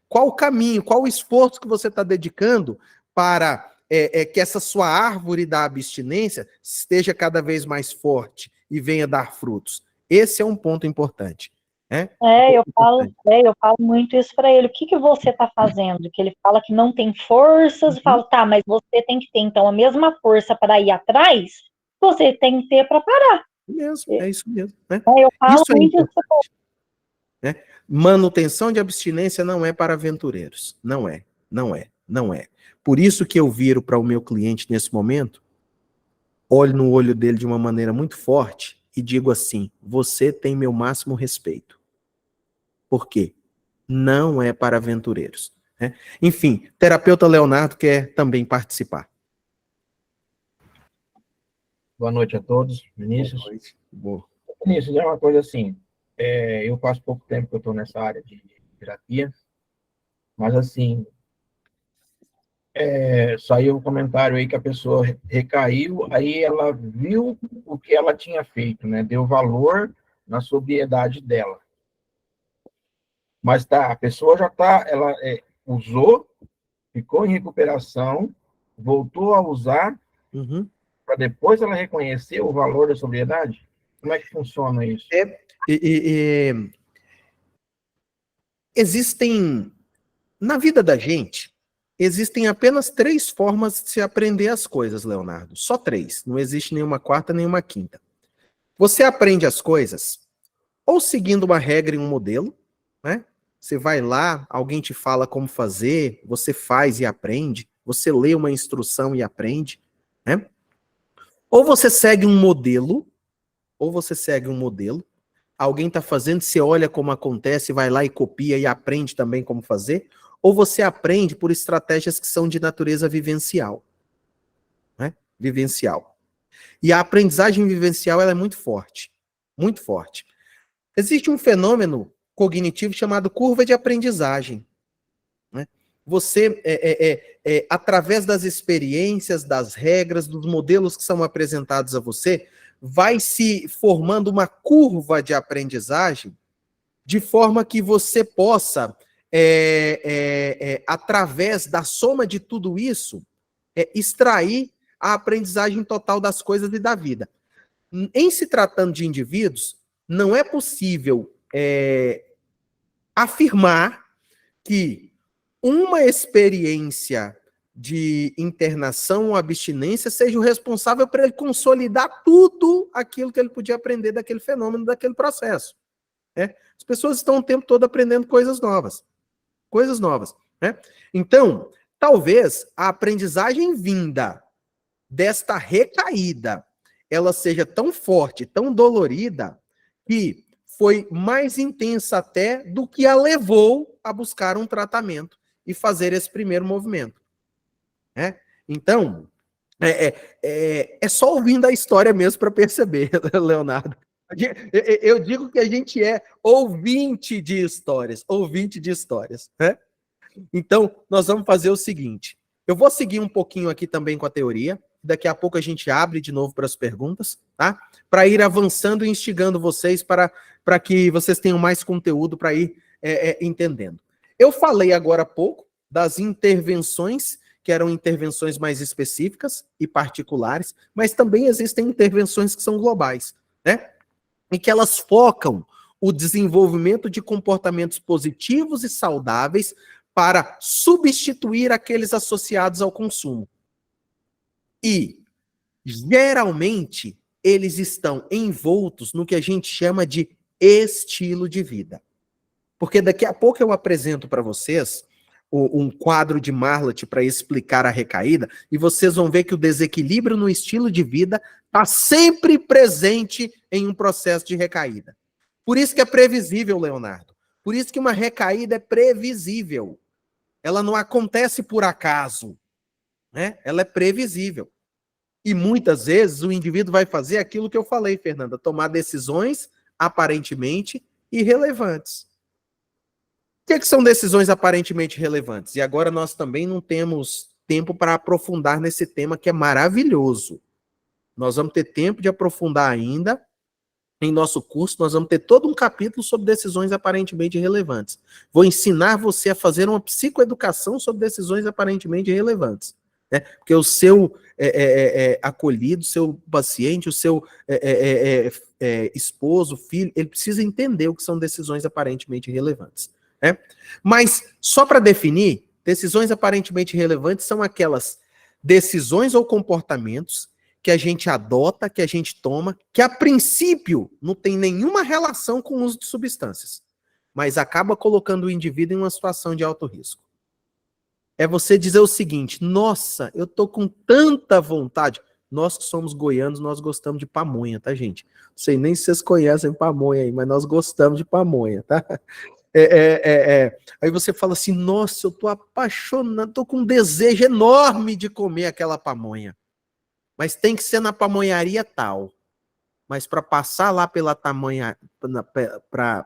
Qual o caminho, qual o esforço que você está dedicando para que essa sua árvore da abstinência esteja cada vez mais forte e venha dar frutos? Esse é um ponto importante. Eu falo muito isso para ele. O que você está fazendo? Que ele fala que não tem forças, falo, tá, mas você tem que ter, então, a mesma força para ir atrás, você tem que ter para parar. É isso mesmo. Eu falo isso muito isso. Manutenção de abstinência não é para aventureiros. Não é. Por isso que eu viro para o meu cliente nesse momento, olho no olho dele de uma maneira muito forte e digo assim: você tem meu máximo respeito. Por quê? Não é para aventureiros. Enfim, terapeuta Leonardo quer também participar. Boa noite a todos, Vinícius. Boa noite. Boa. Vinícius, é uma coisa assim, eu faço pouco tempo que eu estou nessa área de terapia, mas assim, saiu um comentário aí que a pessoa recaiu, aí ela viu o que ela tinha feito, né? Deu valor na sobriedade dela. Mas tá, a pessoa já tá, ela usou, ficou em recuperação, voltou a usar, para depois ela reconhecer o valor da sobriedade? Como é que funciona isso? Existem, na vida da gente, existem apenas 3 formas de se aprender as coisas, Leonardo. Só 3. Não existe nenhuma quarta, nenhuma quinta. Você aprende as coisas ou seguindo uma regra e um modelo, né? Você vai lá, alguém te fala como fazer, você faz e aprende. Você lê uma instrução e aprende, né? Ou você segue um modelo, alguém está fazendo, você olha como acontece, vai lá e copia e aprende também como fazer, ou você aprende por estratégias que são de natureza vivencial. Vivencial. E a aprendizagem vivencial ela é muito forte. Muito forte. Existe um fenômeno cognitivo chamado curva de aprendizagem. Você, através das experiências, das regras, dos modelos que são apresentados a você, vai se formando uma curva de aprendizagem de forma que você possa, através da soma de tudo isso, extrair a aprendizagem total das coisas e da vida. Em se tratando de indivíduos, não é possível afirmar que uma experiência de internação ou abstinência seja o responsável por ele consolidar tudo aquilo que ele podia aprender daquele fenômeno, daquele processo. As pessoas estão o tempo todo aprendendo coisas novas. Coisas novas. né? Então, talvez a aprendizagem vinda desta recaída, ela seja tão forte, tão dolorida, que foi mais intensa até do que a levou a buscar um tratamento e fazer esse primeiro movimento, né? Então, é só ouvindo a história mesmo para perceber, Leonardo. Eu digo que a gente é ouvinte de histórias, né? Então, nós vamos fazer o seguinte, eu vou seguir um pouquinho aqui também com a teoria, daqui a pouco a gente abre de novo para as perguntas, tá? Para ir avançando e instigando vocês para que vocês tenham mais conteúdo para ir entendendo. Eu falei agora há pouco das intervenções, que eram intervenções mais específicas e particulares, mas também existem intervenções que são globais, né? E que elas focam o desenvolvimento de comportamentos positivos e saudáveis para substituir aqueles associados ao consumo. E, geralmente, eles estão envoltos no que a gente chama de estilo de vida. Porque daqui a pouco eu apresento para vocês um quadro de Marlatt para explicar a recaída, e vocês vão ver que o desequilíbrio no estilo de vida está sempre presente em um processo de recaída. Por isso que é previsível, Leonardo. Por isso que uma recaída é previsível. Ela não acontece por acaso, né? Ela é previsível. E muitas vezes o indivíduo vai fazer aquilo que eu falei, Fernanda, tomar decisões aparentemente irrelevantes. O que são decisões aparentemente relevantes? E agora nós também não temos tempo para aprofundar nesse tema que é maravilhoso. Nós vamos ter tempo de aprofundar ainda. Em nosso curso, nós vamos ter todo um capítulo sobre decisões aparentemente irrelevantes. Vou ensinar você a fazer uma psicoeducação sobre decisões aparentemente irrelevantes, né? Porque o seu acolhido, o seu paciente, o seu esposo, filho, ele precisa entender o que são decisões aparentemente irrelevantes, né? Mas, só para definir, decisões aparentemente irrelevantes são aquelas decisões ou comportamentos que a gente adota, que a gente toma, que a princípio não tem nenhuma relação com o uso de substâncias, mas acaba colocando o indivíduo em uma situação de alto risco. É você dizer o seguinte: nossa, eu tô com tanta vontade. Nós que somos goianos, nós gostamos de pamonha, tá, gente? Não sei nem se vocês conhecem pamonha aí, mas nós gostamos de pamonha, tá? Aí você fala assim: nossa, eu tô apaixonado, tô com um desejo enorme de comer aquela pamonha. Mas tem que ser na pamonharia tal. Mas para passar lá pela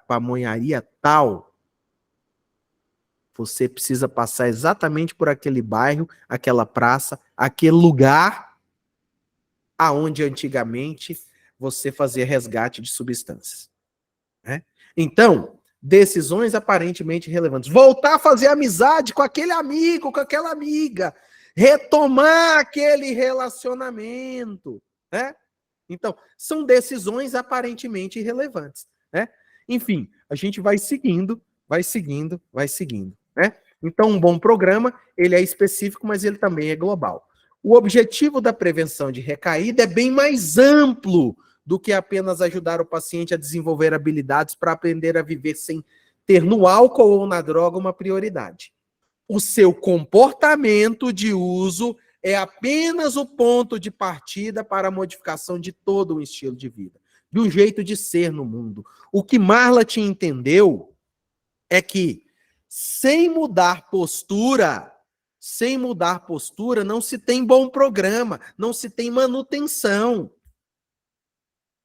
pamonharia tal, você precisa passar exatamente por aquele bairro, aquela praça, aquele lugar aonde antigamente você fazia resgate de substâncias, né? Então, decisões aparentemente relevantes. Voltar a fazer amizade com aquele amigo, com aquela amiga. Retomar aquele relacionamento, né? Então, são decisões aparentemente irrelevantes, né? Enfim, a gente vai seguindo, né? Então, um bom programa, ele é específico, mas ele também é global. O objetivo da prevenção de recaída é bem mais amplo do que apenas ajudar o paciente a desenvolver habilidades para aprender a viver sem ter no álcool ou na droga uma prioridade. O seu comportamento de uso é apenas o ponto de partida para a modificação de todo o estilo de vida, de um jeito de ser no mundo. O que Marlatt entendeu é que, sem mudar postura, não se tem bom programa, não se tem manutenção.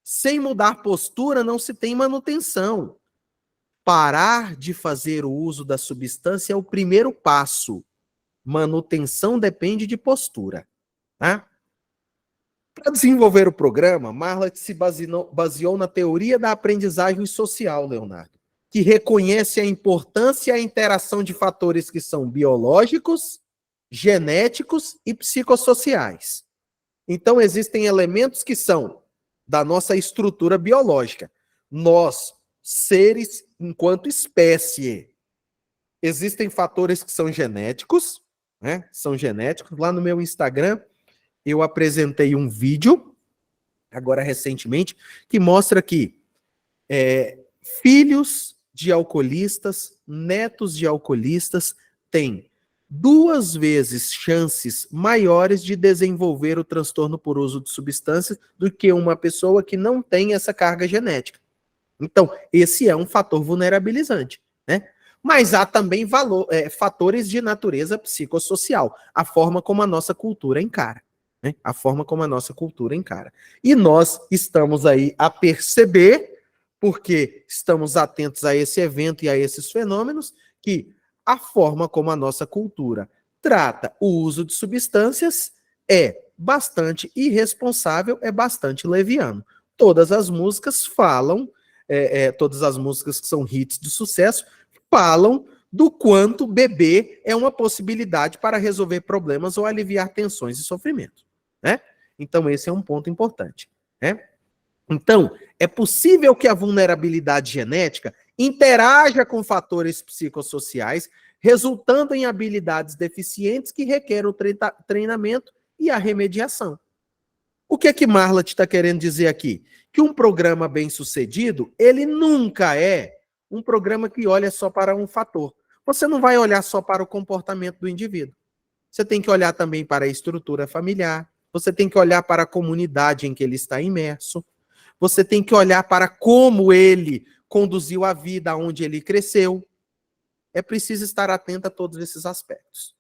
Sem mudar postura, não se tem manutenção. Parar de fazer o uso da substância é o primeiro passo. Manutenção depende de postura, tá? Para desenvolver o programa, Marlatt se baseou na teoria da aprendizagem social, Leonardo, que reconhece a importância e a interação de fatores que são biológicos, genéticos e psicossociais. Então, existem elementos que são da nossa estrutura biológica. Nós, seres, enquanto espécie, existem fatores que são genéticos, né? São genéticos. Lá no meu Instagram, eu apresentei um vídeo, agora recentemente, que mostra que filhos de alcoolistas, netos de alcoolistas, tem 2 vezes chances maiores de desenvolver o transtorno por uso de substâncias do que uma pessoa que não tem essa carga genética. Então, esse é um fator vulnerabilizante, né? Mas há também fatores de natureza psicossocial, a forma como a nossa cultura encara, né? A forma como a nossa cultura encara. E nós estamos aí a perceber, porque estamos atentos a esse evento e a esses fenômenos, que a forma como a nossa cultura trata o uso de substâncias é bastante irresponsável, é bastante leviano. Todas as músicas falam, todas as músicas que são hits de sucesso, falam do quanto beber é uma possibilidade para resolver problemas ou aliviar tensões e sofrimento, né? Então, esse é um ponto importante, né? Então, é possível que a vulnerabilidade genética interaja com fatores psicossociais, resultando em habilidades deficientes que requerem o treinamento e a remediação. O que é que Marlatt está querendo dizer aqui? Que um programa bem-sucedido, ele nunca é um programa que olha só para um fator. Você não vai olhar só para o comportamento do indivíduo. Você tem que olhar também para a estrutura familiar, você tem que olhar para a comunidade em que ele está imerso, você tem que olhar para como ele conduziu a vida, onde ele cresceu. É preciso estar atento a todos esses aspectos.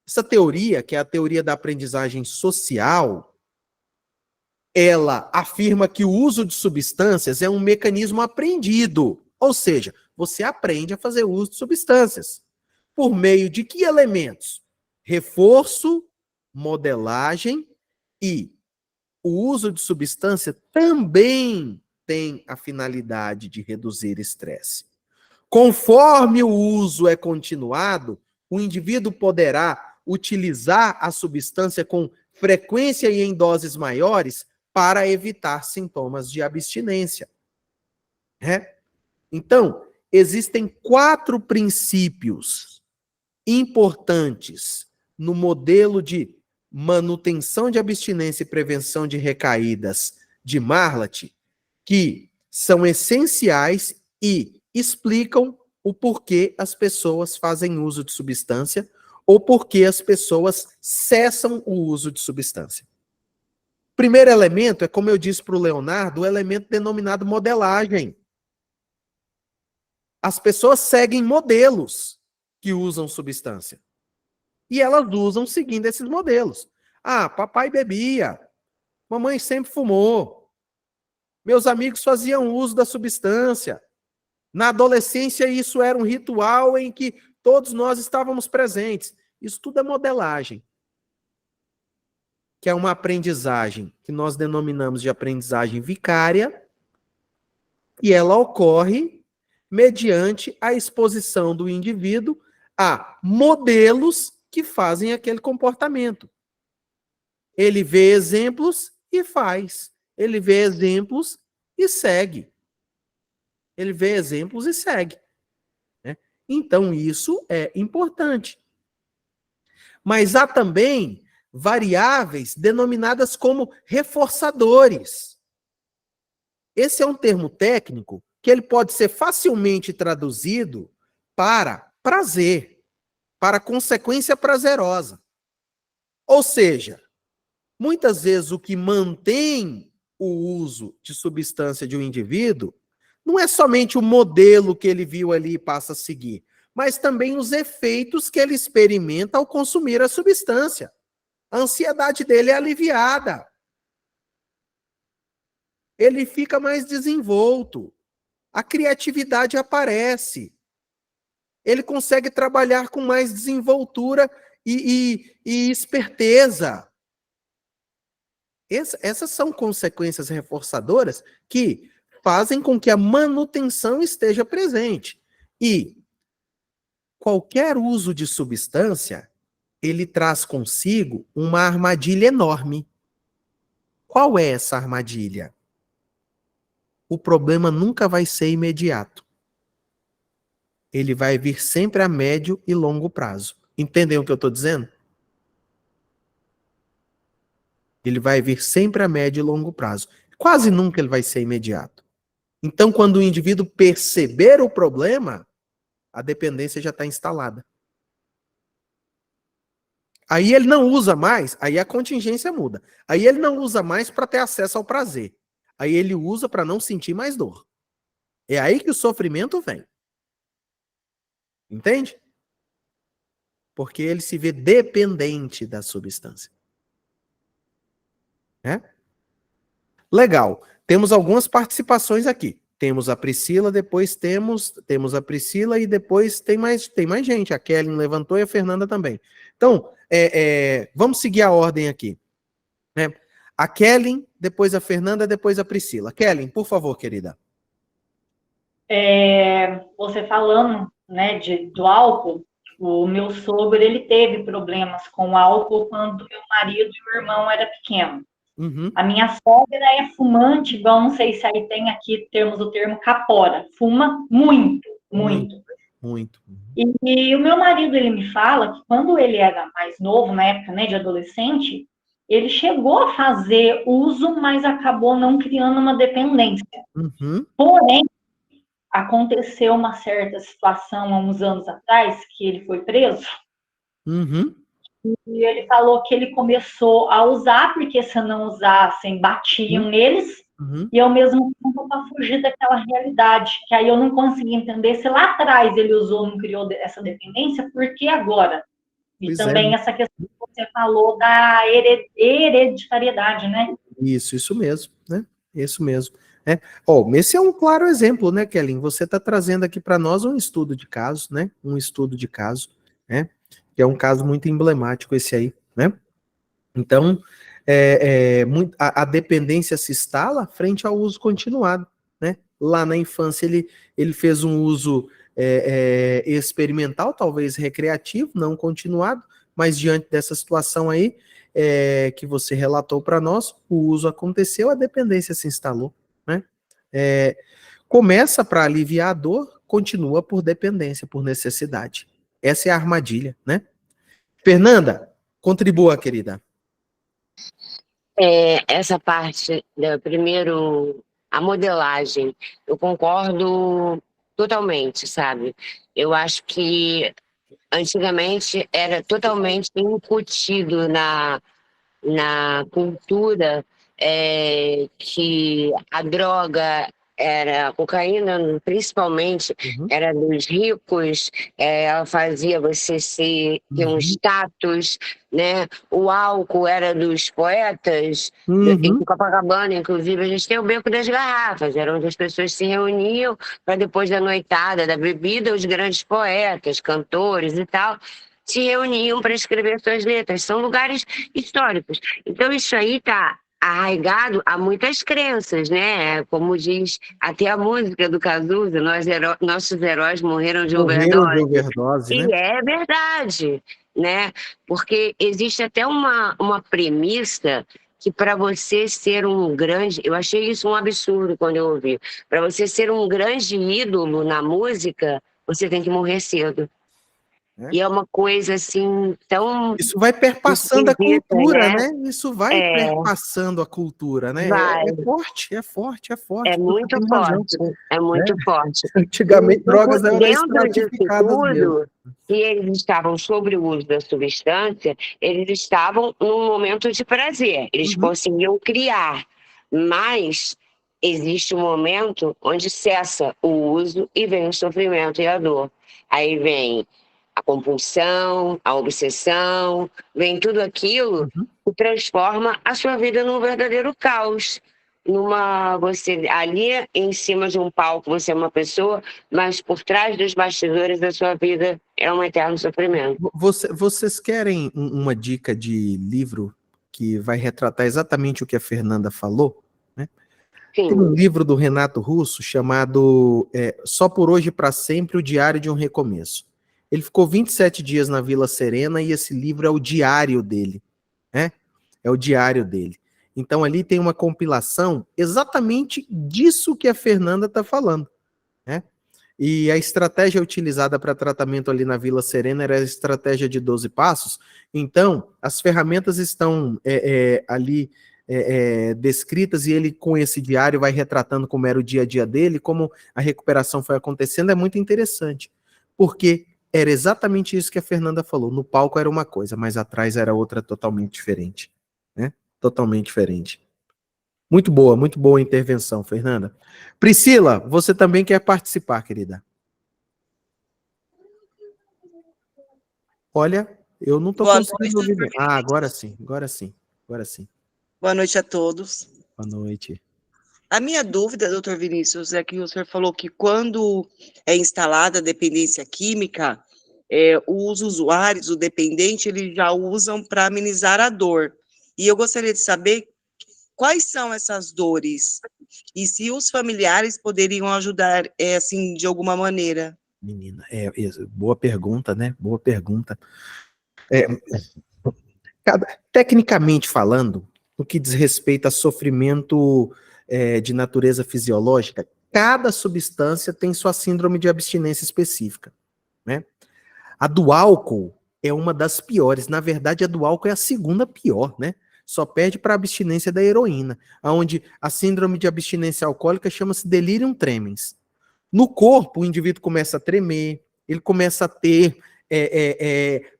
Essa teoria, que é a teoria da aprendizagem social, ela afirma que o uso de substâncias é um mecanismo aprendido. Ou seja, você aprende a fazer uso de substâncias. Por meio de que elementos? Reforço, modelagem e o uso de substância também tem a finalidade de reduzir estresse. Conforme o uso é continuado, o indivíduo poderá utilizar a substância com frequência e em doses maiores para evitar sintomas de abstinência. Então, existem 4 princípios importantes no modelo de manutenção de abstinência e prevenção de recaídas de Marlatt, que são essenciais e explicam o porquê as pessoas fazem uso de substância ou porquê as pessoas cessam o uso de substância. Primeiro elemento é, como eu disse para o Leonardo, o elemento denominado modelagem. As pessoas seguem modelos que usam substância. E elas usam seguindo esses modelos. Ah, papai bebia, mamãe sempre fumou, meus amigos faziam uso da substância. Na adolescência, isso era um ritual em que todos nós estávamos presentes. Isso tudo é modelagem, que é uma aprendizagem que nós denominamos de aprendizagem vicária, e ela ocorre mediante a exposição do indivíduo a modelos que fazem aquele comportamento. Ele vê exemplos e faz. Ele vê exemplos e segue. Ele vê exemplos e segue. Né? Então, isso é importante. Mas há também variáveis denominadas como reforçadores. Esse é um termo técnico que ele pode ser facilmente traduzido para prazer, para consequência prazerosa. Ou seja, muitas vezes o que mantém o uso de substância de um indivíduo não é somente o modelo que ele viu ali e passa a seguir, mas também os efeitos que ele experimenta ao consumir a substância. A ansiedade dele é aliviada. Ele fica mais desenvolto. A criatividade aparece. Ele consegue trabalhar com mais desenvoltura e esperteza. Essas são consequências reforçadoras que fazem com que a manutenção esteja presente. E qualquer uso de substância, ele traz consigo uma armadilha enorme. Qual é essa armadilha? O problema nunca vai ser imediato. Ele vai vir sempre a médio e longo prazo. Entendem o que eu estou dizendo? Ele vai vir sempre a médio e longo prazo. Quase nunca ele vai ser imediato. Então, quando o indivíduo perceber o problema, a dependência já está instalada. Aí ele não usa mais, aí a contingência muda. Aí ele não usa mais para ter acesso ao prazer. Aí ele usa para não sentir mais dor. É aí que o sofrimento vem. Entende? Porque ele se vê dependente da substância. Né? Legal. Temos algumas participações aqui. Temos a Priscila, depois temos a Priscila e depois tem mais gente. A Kelly levantou e a Fernanda também. Então, vamos seguir a ordem aqui. Né? A Kelly, depois a Fernanda, depois a Priscila. Kelly, por favor, querida. Você falando, né, do álcool, o meu sogro, ele teve problemas com álcool quando meu marido e o irmão era pequeno. Uhum. A minha sogra é fumante, igual, não sei se aí tem aqui o termo capora. Fuma muito. E o meu marido, ele me fala que quando ele era mais novo, na época, né, de adolescente, ele chegou a fazer uso, mas acabou não criando uma dependência. Uhum. Porém, aconteceu uma certa situação há uns anos atrás, que ele foi preso. Uhum. E ele falou que ele começou a usar, porque se não usassem, batiam neles, e ao mesmo tempo para fugir daquela realidade, que aí eu não consegui entender se lá atrás ele usou, não criou essa dependência, por que agora? E Pois também essa questão que você falou da hereditariedade, né? Isso mesmo, né? Isso mesmo. Esse é um claro exemplo, né, Kelly? Você está trazendo aqui para nós um estudo de caso, né? Um estudo de caso, né? Que é um caso muito emblemático esse aí, né? Então, a dependência se instala frente ao uso continuado, né? Lá na infância ele fez um uso experimental, talvez recreativo, não continuado, mas diante dessa situação aí que você relatou para nós, o uso aconteceu, a dependência se instalou, né? Começa para aliviar a dor, continua por dependência, por necessidade. Essa é a armadilha, né? Fernanda, contribua, querida. Essa parte, primeiro, a modelagem, eu concordo totalmente, sabe? Eu acho que antigamente era totalmente incutido na cultura que a droga era a cocaína, principalmente, era dos ricos, ela fazia você ter um status, né? O álcool era dos poetas, em Copacabana, inclusive, a gente tem o Beco das Garrafas, era onde as pessoas se reuniam para depois da noitada, da bebida, os grandes poetas, cantores e tal, se reuniam para escrever suas letras. São lugares históricos. Então, isso aí está arraigado a muitas crenças, né? Como diz até a música do Cazuza, nossos heróis morreram de overdose. Né? E é verdade, né? Porque existe até uma premissa que para você ser um grande... Eu achei isso um absurdo quando eu ouvi. Para você ser um grande ídolo na música, você tem que morrer cedo. E é uma coisa assim tão... Isso vai perpassando a cultura, né? Isso vai perpassando a cultura, né? É forte. É muito forte, forte. Antigamente, drogas eram dentro disso tudo, mesmo. Se eles estavam sobre o uso da substância, eles estavam num momento de prazer. Eles conseguiam criar, mas existe um momento onde cessa o uso e vem o sofrimento e a dor. Aí vem a compulsão, a obsessão, vem tudo aquilo que transforma a sua vida num verdadeiro caos. Você ali em cima de um palco você é uma pessoa, mas por trás dos bastidores da sua vida é um eterno sofrimento. Vocês querem uma dica de livro que vai retratar exatamente o que a Fernanda falou? Né? Sim. Tem um livro do Renato Russo chamado Só por Hoje e para Sempre, o Diário de um Recomeço. Ele ficou 27 dias na Vila Serena e esse livro é o diário dele, né? É o diário dele. Então ali tem uma compilação exatamente disso que a Fernanda está falando, né? E a estratégia utilizada para tratamento ali na Vila Serena era a estratégia de 12 passos. Então, as ferramentas estão ali descritas e ele, com esse diário, vai retratando como era o dia a dia dele, como a recuperação foi acontecendo. É muito interessante, porque era exatamente isso que a Fernanda falou. No palco era uma coisa, mas atrás era outra totalmente diferente, né? Totalmente diferente. Muito boa a intervenção, Fernanda. Priscila, você também quer participar, querida? Olha, eu não estou conseguindo ouvir bem. Ah, agora sim. Boa noite a todos. Boa noite. A minha dúvida, doutor Vinícius, é que o senhor falou que quando é instalada a dependência química, os usuários, o dependente, eles já usam para amenizar a dor. E eu gostaria de saber quais são essas dores e se os familiares poderiam ajudar, assim, de alguma maneira. Menina, boa pergunta, né? Boa pergunta. Tecnicamente falando, no que diz respeito a sofrimento de natureza fisiológica, cada substância tem sua síndrome de abstinência específica, né? A do álcool é uma das piores. Na verdade, a do álcool é a segunda pior, né? Só perde para a abstinência da heroína, onde a síndrome de abstinência alcoólica chama-se delirium tremens. No corpo, o indivíduo começa a tremer, ele começa a ter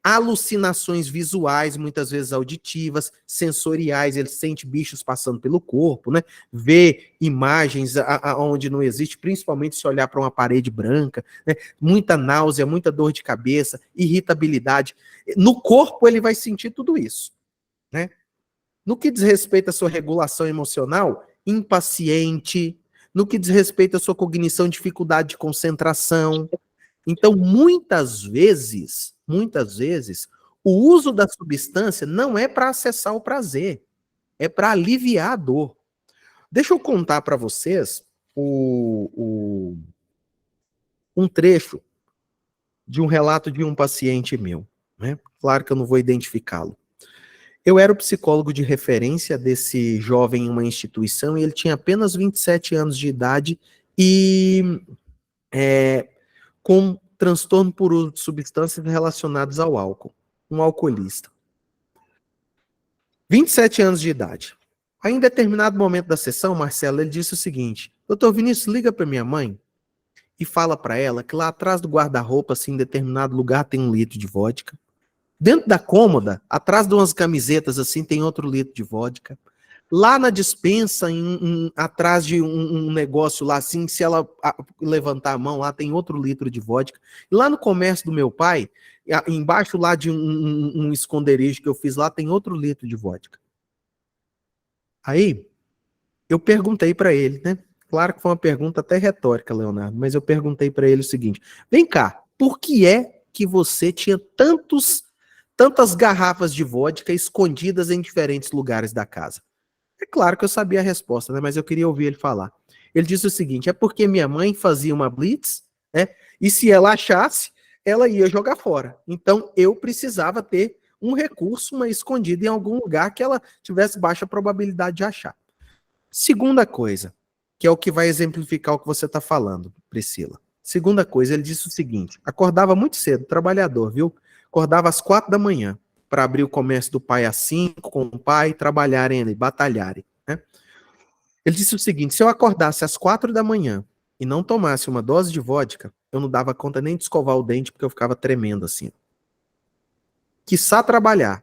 alucinações visuais, muitas vezes auditivas, sensoriais, ele sente bichos passando pelo corpo, né? Vê imagens onde não existe, principalmente se olhar para uma parede branca, né? Muita náusea, muita dor de cabeça, irritabilidade. No corpo ele vai sentir tudo isso, né? No que diz respeito à sua regulação emocional, impaciente. No que diz respeito à sua cognição, dificuldade de concentração. Então, muitas vezes, o uso da substância não é para acessar o prazer, é para aliviar a dor. Deixa eu contar para vocês um trecho de um relato de um paciente meu, né? Claro que eu não vou identificá-lo. Eu era o psicólogo de referência desse jovem em uma instituição e ele tinha apenas 27 anos de idade e com transtorno por uso de substâncias relacionadas ao álcool. Um alcoolista. 27 anos de idade. Aí, em determinado momento da sessão, Marcelo, ele disse o seguinte: doutor Vinícius, liga para minha mãe e fala para ela que lá atrás do guarda-roupa, assim, em determinado lugar, tem 1 litro de vodka. Dentro da cômoda, atrás de umas camisetas assim, tem outro litro de vodka. Lá na despensa, atrás de um negócio lá assim, se ela levantar a mão, lá tem outro litro de vodka. E lá no comércio do meu pai, embaixo lá de um esconderijo que eu fiz lá, tem outro litro de vodka. Aí, eu perguntei para ele, né? Claro que foi uma pergunta até retórica, Leonardo, mas eu perguntei para ele o seguinte: vem cá, por que é que você tinha tantas garrafas de vodka escondidas em diferentes lugares da casa? É claro que eu sabia a resposta, né? Mas eu queria ouvir ele falar. Ele disse o seguinte: é porque minha mãe fazia uma blitz, né? E se ela achasse, ela ia jogar fora. Então eu precisava ter um recurso, uma escondida em algum lugar que ela tivesse baixa probabilidade de achar. Segunda coisa, que é o que vai exemplificar o que você está falando, Priscila. Segunda coisa, ele disse o seguinte: acordava muito cedo, trabalhador, viu? Acordava às 4 da manhã para abrir o comércio do pai às 5, com o pai, trabalharem ali, batalharem, né? Ele disse o seguinte: se eu acordasse às 4 da manhã e não tomasse uma dose de vodka, eu não dava conta nem de escovar o dente, porque eu ficava tremendo assim. Quiçá trabalhar,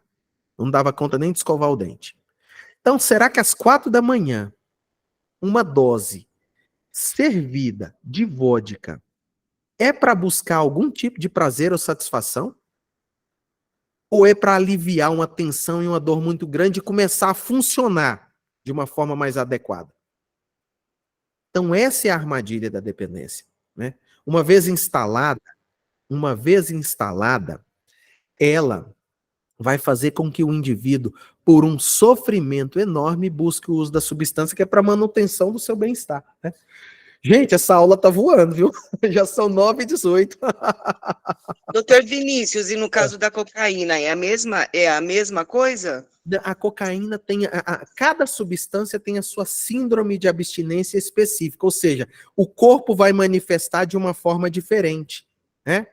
não dava conta nem de escovar o dente. Então, será que às 4 da manhã, uma dose servida de vodka é para buscar algum tipo de prazer ou satisfação? Ou é para aliviar uma tensão e uma dor muito grande e começar a funcionar de uma forma mais adequada? Então, essa é a armadilha da dependência, né? Uma vez instalada, ela vai fazer com que o indivíduo, por um sofrimento enorme, busque o uso da substância que é para manutenção do seu bem-estar, né? Gente, essa aula tá voando, viu? Já são 9h18. Doutor Vinícius, e no caso da cocaína, é a mesma coisa? A cocaína tem... cada substância tem a sua síndrome de abstinência específica, ou seja, o corpo vai manifestar de uma forma diferente, né?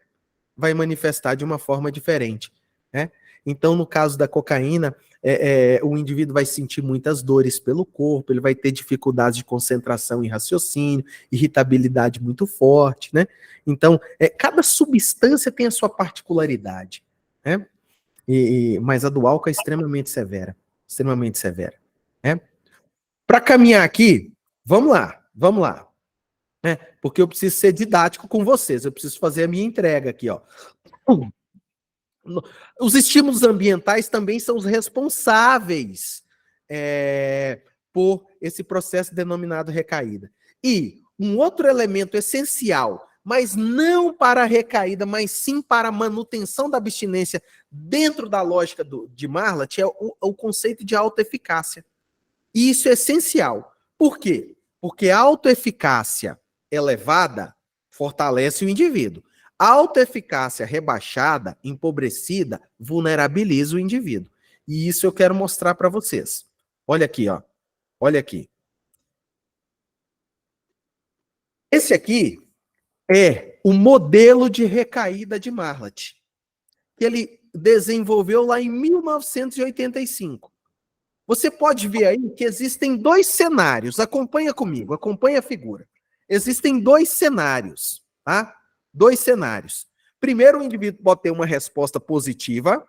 Vai manifestar de uma forma diferente, né? Então, no caso da cocaína, o indivíduo vai sentir muitas dores pelo corpo, ele vai ter dificuldade de concentração e raciocínio, irritabilidade muito forte, né? Então, cada substância tem a sua particularidade, né? Mas a do álcool é extremamente severa, né? Para caminhar aqui, vamos lá, né? Porque eu preciso ser didático com vocês, eu preciso fazer a minha entrega aqui, ó. Os estímulos ambientais também são os responsáveis por esse processo denominado recaída. E um outro elemento essencial, mas não para a recaída, mas sim para a manutenção da abstinência dentro da lógica de Marlatt, é o conceito de autoeficácia. E isso é essencial. Por quê? Porque a autoeficácia elevada fortalece o indivíduo. A autoeficácia rebaixada, empobrecida, vulnerabiliza o indivíduo. E isso eu quero mostrar para vocês. Olha aqui, ó. Olha aqui. Esse aqui é o modelo de recaída de Marlatt, que ele desenvolveu lá em 1985. Você pode ver aí que existem dois cenários. Acompanha comigo, acompanha a figura. Existem dois cenários, tá? Dois cenários. Primeiro, o indivíduo pode ter uma resposta positiva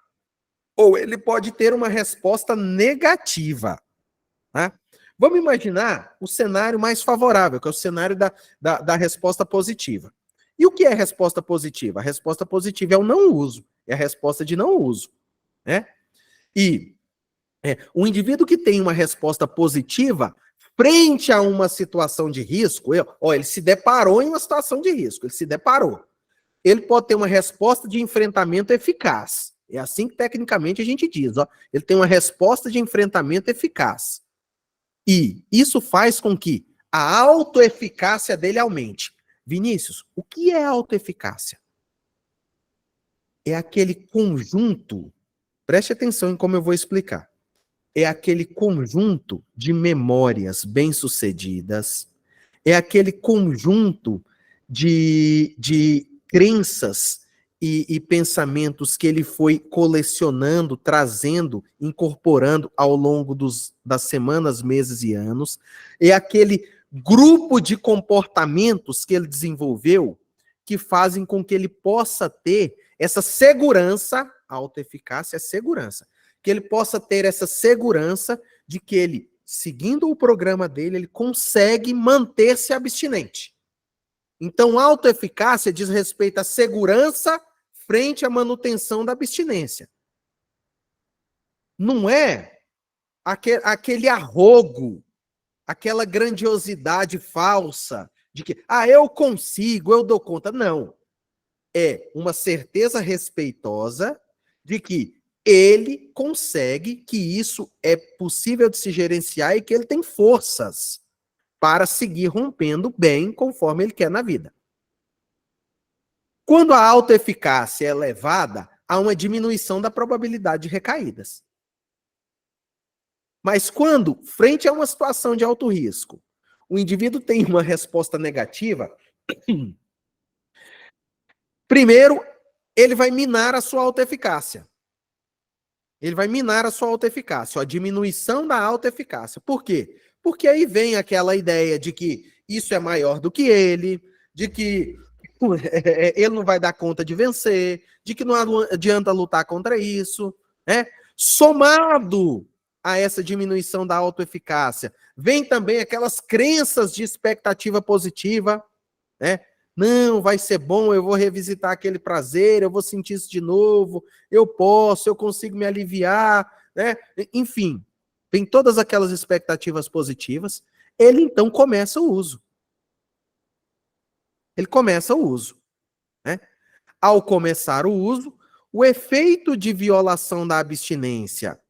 ou ele pode ter uma resposta negativa, tá? Vamos imaginar o cenário mais favorável, que é o cenário da resposta positiva. E o que é resposta positiva? A resposta positiva é o não uso, é a resposta de não uso, né? E o indivíduo que tem uma resposta positiva frente a uma situação de risco, ele se deparou em uma situação de risco, ele pode ter uma resposta de enfrentamento eficaz. É assim que tecnicamente a gente diz, ele tem uma resposta de enfrentamento eficaz. E isso faz com que a autoeficácia dele aumente. Vinícius, o que é autoeficácia? É aquele conjunto, preste atenção em como eu vou explicar. É aquele conjunto de memórias bem-sucedidas, é aquele conjunto de crenças e pensamentos que ele foi colecionando, trazendo, incorporando ao longo das semanas, meses e anos, é aquele grupo de comportamentos que ele desenvolveu que fazem com que ele possa ter essa segurança, a autoeficácia é segurança, que ele possa ter essa segurança de que ele, seguindo o programa dele, ele consegue manter-se abstinente. Então, autoeficácia diz respeito à segurança frente à manutenção da abstinência. Não é aquele arrogo, aquela grandiosidade falsa de que, eu consigo, eu dou conta. Não. É uma certeza respeitosa de que ele consegue, que isso é possível de se gerenciar e que ele tem forças para seguir rompendo bem conforme ele quer na vida. Quando a autoeficácia é elevada, há uma diminuição da probabilidade de recaídas. Mas quando, frente a uma situação de alto risco, o indivíduo tem uma resposta negativa, primeiro, ele vai minar a sua autoeficácia. A diminuição da autoeficácia. Por quê? Porque aí vem aquela ideia de que isso é maior do que ele, de que ele não vai dar conta de vencer, de que não adianta lutar contra isso, né? Somado a essa diminuição da autoeficácia, vem também aquelas crenças de expectativa positiva, né? Não, vai ser bom, eu vou revisitar aquele prazer, eu vou sentir isso de novo, eu consigo me aliviar, né? Enfim, tem todas aquelas expectativas positivas, ele então começa o uso. Né? Ao começar o uso, o efeito de violação da abstinência,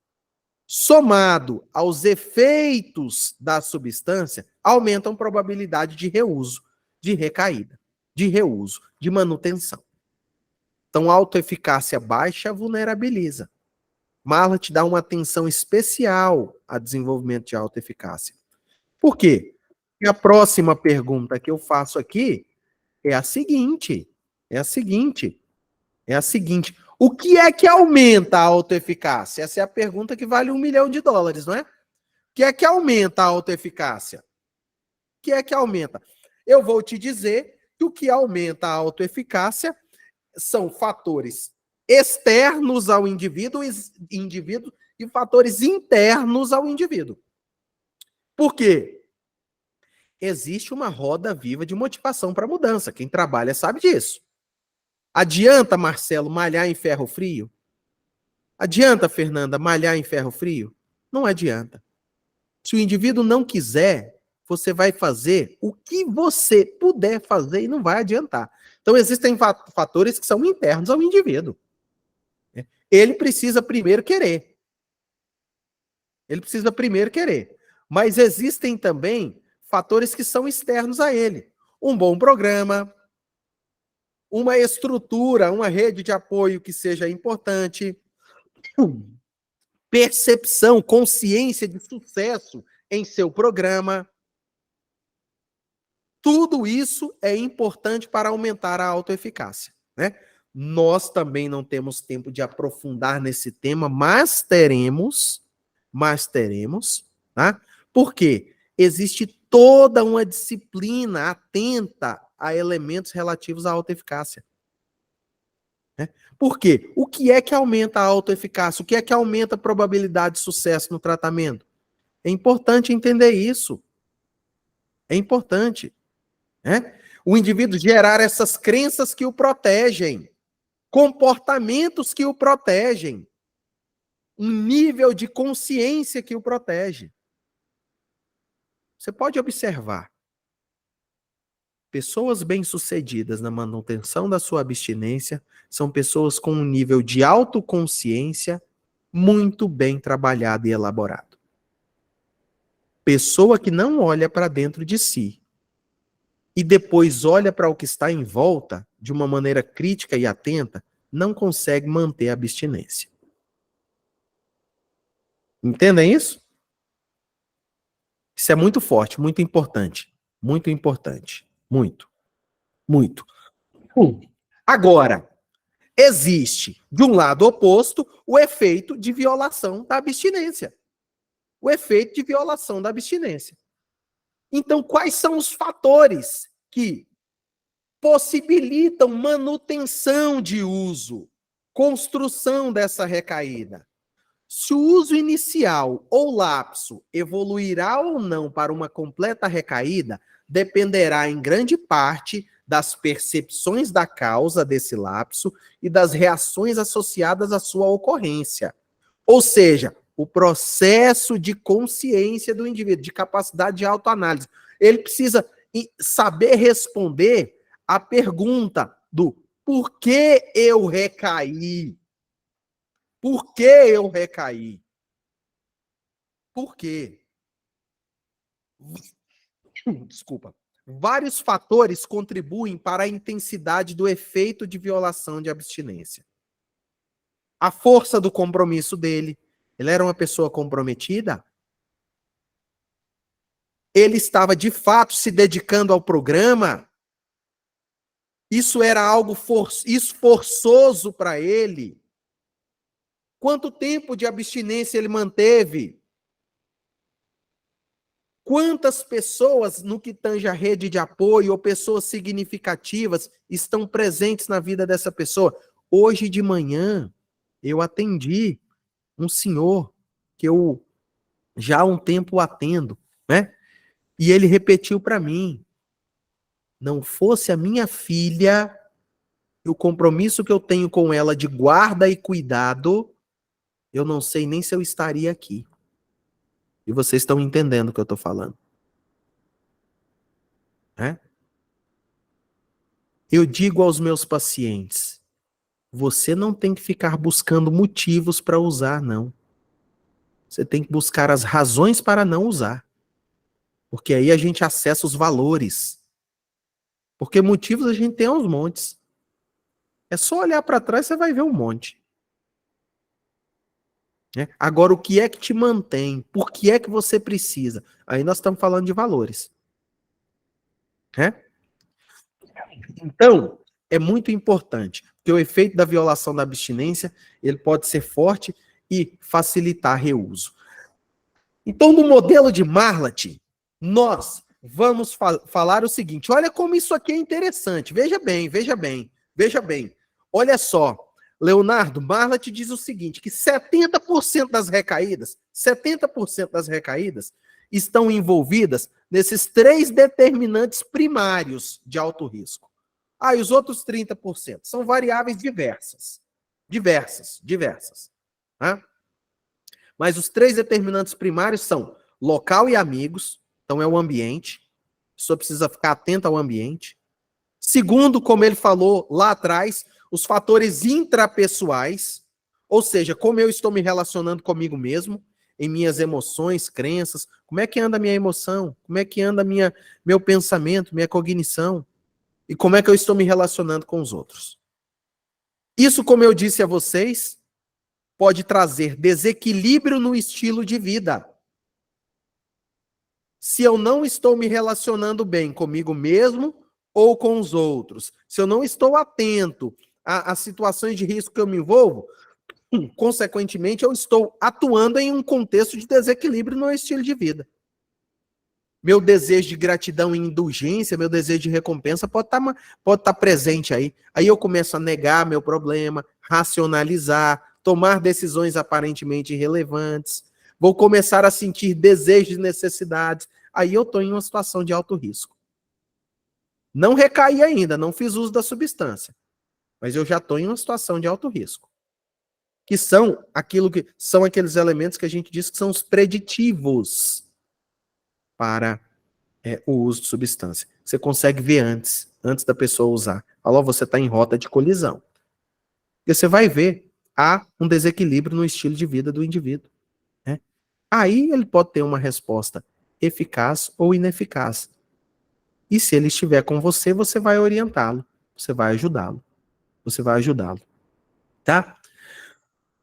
somado aos efeitos da substância, aumentam a probabilidade de reuso, de recaída, de reuso, de manutenção. Então, autoeficácia baixa vulnerabiliza. Marlatt dá uma atenção especial a desenvolvimento de autoeficácia. Por quê? E a próxima pergunta que eu faço aqui é a seguinte. O que é que aumenta a autoeficácia? Essa é a pergunta que vale $1 milhão, não é? O que é que aumenta a autoeficácia? O que é que aumenta? Eu vou te dizer que o que aumenta a autoeficácia são fatores externos ao indivíduo e fatores internos ao indivíduo. Por quê? Existe uma roda viva de motivação para mudança. Quem trabalha sabe disso. Adianta, Marcelo, malhar em ferro frio? Adianta, Fernanda, malhar em ferro frio? Não adianta. Se o indivíduo não quiser, você vai fazer o que você puder fazer e não vai adiantar. Então, existem fatores que são internos ao indivíduo. Ele precisa primeiro querer. Ele precisa primeiro querer. Mas existem também fatores que são externos a ele. Um bom programa, uma estrutura, uma rede de apoio que seja importante, percepção, consciência de sucesso em seu programa. Tudo isso é importante para aumentar a autoeficácia, né? Nós também não temos tempo de aprofundar nesse tema, mas teremos, tá? Porque existe toda uma disciplina atenta a elementos relativos à autoeficácia. Por quê? O que é que aumenta a autoeficácia? O que é que aumenta a probabilidade de sucesso no tratamento? É importante entender isso. É importante. O indivíduo gerar essas crenças que o protegem, comportamentos que o protegem, um nível de consciência que o protege. Você pode observar. Pessoas bem-sucedidas na manutenção da sua abstinência são pessoas com um nível de autoconsciência muito bem trabalhado e elaborado. Pessoa que não olha para dentro de si e depois olha para o que está em volta de uma maneira crítica e atenta, não consegue manter a abstinência. Entendem isso? Isso é muito forte, muito importante. Muito importante. Muito. Muito. Agora, existe, de um lado oposto, o efeito de violação da abstinência. O efeito de violação da abstinência. Então, quais são os fatores que possibilitam manutenção de uso, construção dessa recaída? Se o uso inicial ou lapso evoluirá ou não para uma completa recaída, dependerá em grande parte das percepções da causa desse lapso e das reações associadas à sua ocorrência. Ou seja, o processo de consciência do indivíduo, de capacidade de autoanálise. Ele precisa saber responder à pergunta do por que eu recaí? Por que eu recaí? Por quê? Desculpa. Vários fatores contribuem para a intensidade do efeito de violação de abstinência. A força do compromisso dele. Ele era uma pessoa comprometida? Ele estava, de fato, se dedicando ao programa? Isso era algo forçoso para ele? Quanto tempo de abstinência ele manteve? Quantas pessoas, no que tange a rede de apoio, ou pessoas significativas, estão presentes na vida dessa pessoa? Hoje de manhã, eu atendi um senhor que eu já há um tempo atendo, né? E ele repetiu para mim, não fosse a minha filha, e o compromisso que eu tenho com ela de guarda e cuidado, eu não sei nem se eu estaria aqui. E vocês estão entendendo o que eu estou falando. Eu digo aos meus pacientes, você não tem que ficar buscando motivos para usar, não. Você tem que buscar as razões para não usar. Porque aí a gente acessa os valores. Porque motivos a gente tem aos montes. É só olhar para trás, você vai ver um monte. Agora, o que é que te mantém? Por que é que você precisa? Aí nós estamos falando de valores. Então, é muito importante. Porque o efeito da violação da abstinência, ele pode ser forte e facilitar reuso. Então, no modelo de Marlatt, nós vamos falar o seguinte, olha como isso aqui é interessante, veja bem, veja bem, veja bem. Olha só, Leonardo, Marlatt diz o seguinte, que 70% das recaídas estão envolvidas nesses 3 determinantes primários de alto risco. E os outros 30% são variáveis diversas. Tá? Mas os 3 determinantes primários são local e amigos, então é o ambiente, a pessoa precisa ficar atenta ao ambiente. Segundo, como ele falou lá atrás, os fatores intrapessoais, ou seja, como eu estou me relacionando comigo mesmo, em minhas emoções, crenças, como é que anda a minha emoção, como é que anda meu pensamento, minha cognição, e como é que eu estou me relacionando com os outros. Isso, como eu disse a vocês, pode trazer desequilíbrio no estilo de vida. Se eu não estou me relacionando bem comigo mesmo ou com os outros, se eu não estou atento às situações de risco que eu me envolvo, consequentemente, eu estou atuando em um contexto de desequilíbrio no estilo de vida. Meu desejo de gratidão e indulgência, meu desejo de recompensa pode estar presente aí. Aí eu começo a negar meu problema, racionalizar, tomar decisões aparentemente irrelevantes. Vou começar a sentir desejos e necessidades. Aí eu estou em uma situação de alto risco. Não recaí ainda, não fiz uso da substância. Mas eu já estou em uma situação de alto risco. Que são aqueles elementos que a gente diz que são os preditivos para o uso de substância. Você consegue ver antes da pessoa usar. Falou, você está em rota de colisão. E você vai ver, há um desequilíbrio no estilo de vida do indivíduo. Né? Aí ele pode ter uma resposta eficaz ou ineficaz. E se ele estiver com você, você vai orientá-lo, você vai ajudá-lo. Tá?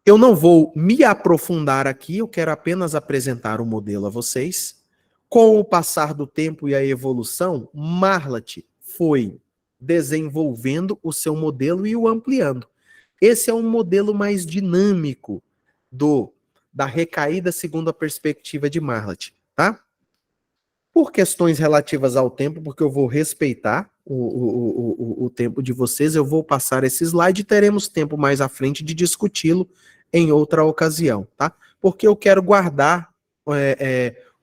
Eu não vou me aprofundar aqui, eu quero apenas apresentar o modelo a vocês. Com o passar do tempo e a evolução, Marlatt foi desenvolvendo o seu modelo e o ampliando. Esse é um modelo mais dinâmico da recaída segundo a perspectiva de Marlatt, tá? Por questões relativas ao tempo, porque eu vou respeitar o tempo de vocês, eu vou passar esse slide e teremos tempo mais à frente de discuti-lo em outra ocasião, tá? Porque eu quero guardar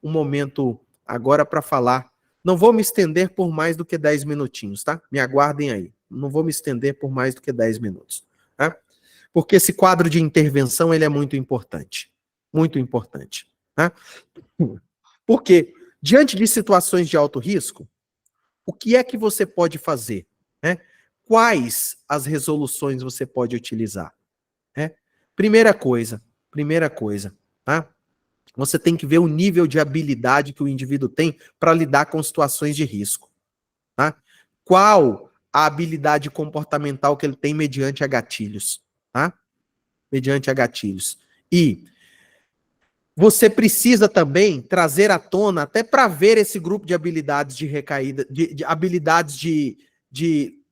um momento agora para falar. Não vou me estender por mais do que 10 minutinhos, tá? Me aguardem aí. Não vou me estender por mais do que 10 minutos, tá? Porque esse quadro de intervenção, ele é muito importante. Muito importante, tá? Porque, diante de situações de alto risco, o que é que você pode fazer? Né? Quais as resoluções você pode utilizar? Né? Primeira coisa, tá? Você tem que ver o nível de habilidade que o indivíduo tem para lidar com situações de risco. Tá? Qual a habilidade comportamental que ele tem mediante a gatilhos? Tá? Mediante a gatilhos. E você precisa também trazer à tona, até para ver esse grupo de habilidades de recaída, de habilidades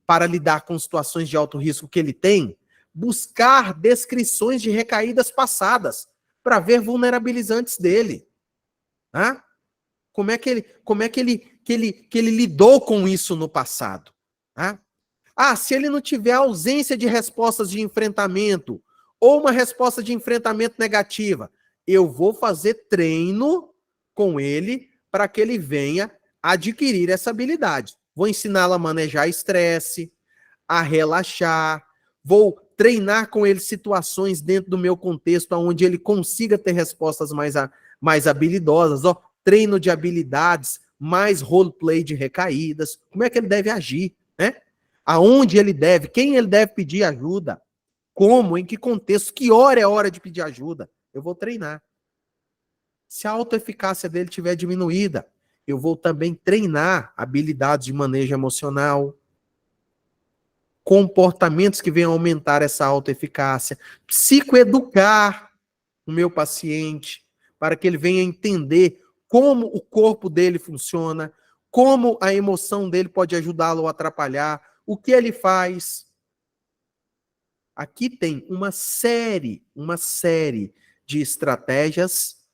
para lidar com situações de alto risco que ele tem, buscar descrições de recaídas passadas, para ver vulnerabilizantes dele. Tá? Como é que ele lidou com isso no passado? Tá? Se ele não tiver ausência de respostas de enfrentamento, ou uma resposta de enfrentamento negativa, eu vou fazer treino com ele para que ele venha adquirir essa habilidade. Vou ensiná-lo a manejar estresse, a relaxar, vou treinar com ele situações dentro do meu contexto onde ele consiga ter respostas mais habilidosas, treino de habilidades, mais roleplay de recaídas, como é que ele deve agir, né? Aonde ele deve, quem ele deve pedir ajuda, como, em que contexto, que hora é hora de pedir ajuda. Eu vou treinar. Se a autoeficácia dele estiver diminuída, eu vou também treinar habilidades de manejo emocional, comportamentos que venham aumentar essa autoeficácia, psicoeducar o meu paciente, para que ele venha entender como o corpo dele funciona, como a emoção dele pode ajudá-lo ou atrapalhar, o que ele faz. Aqui tem uma série de estratégias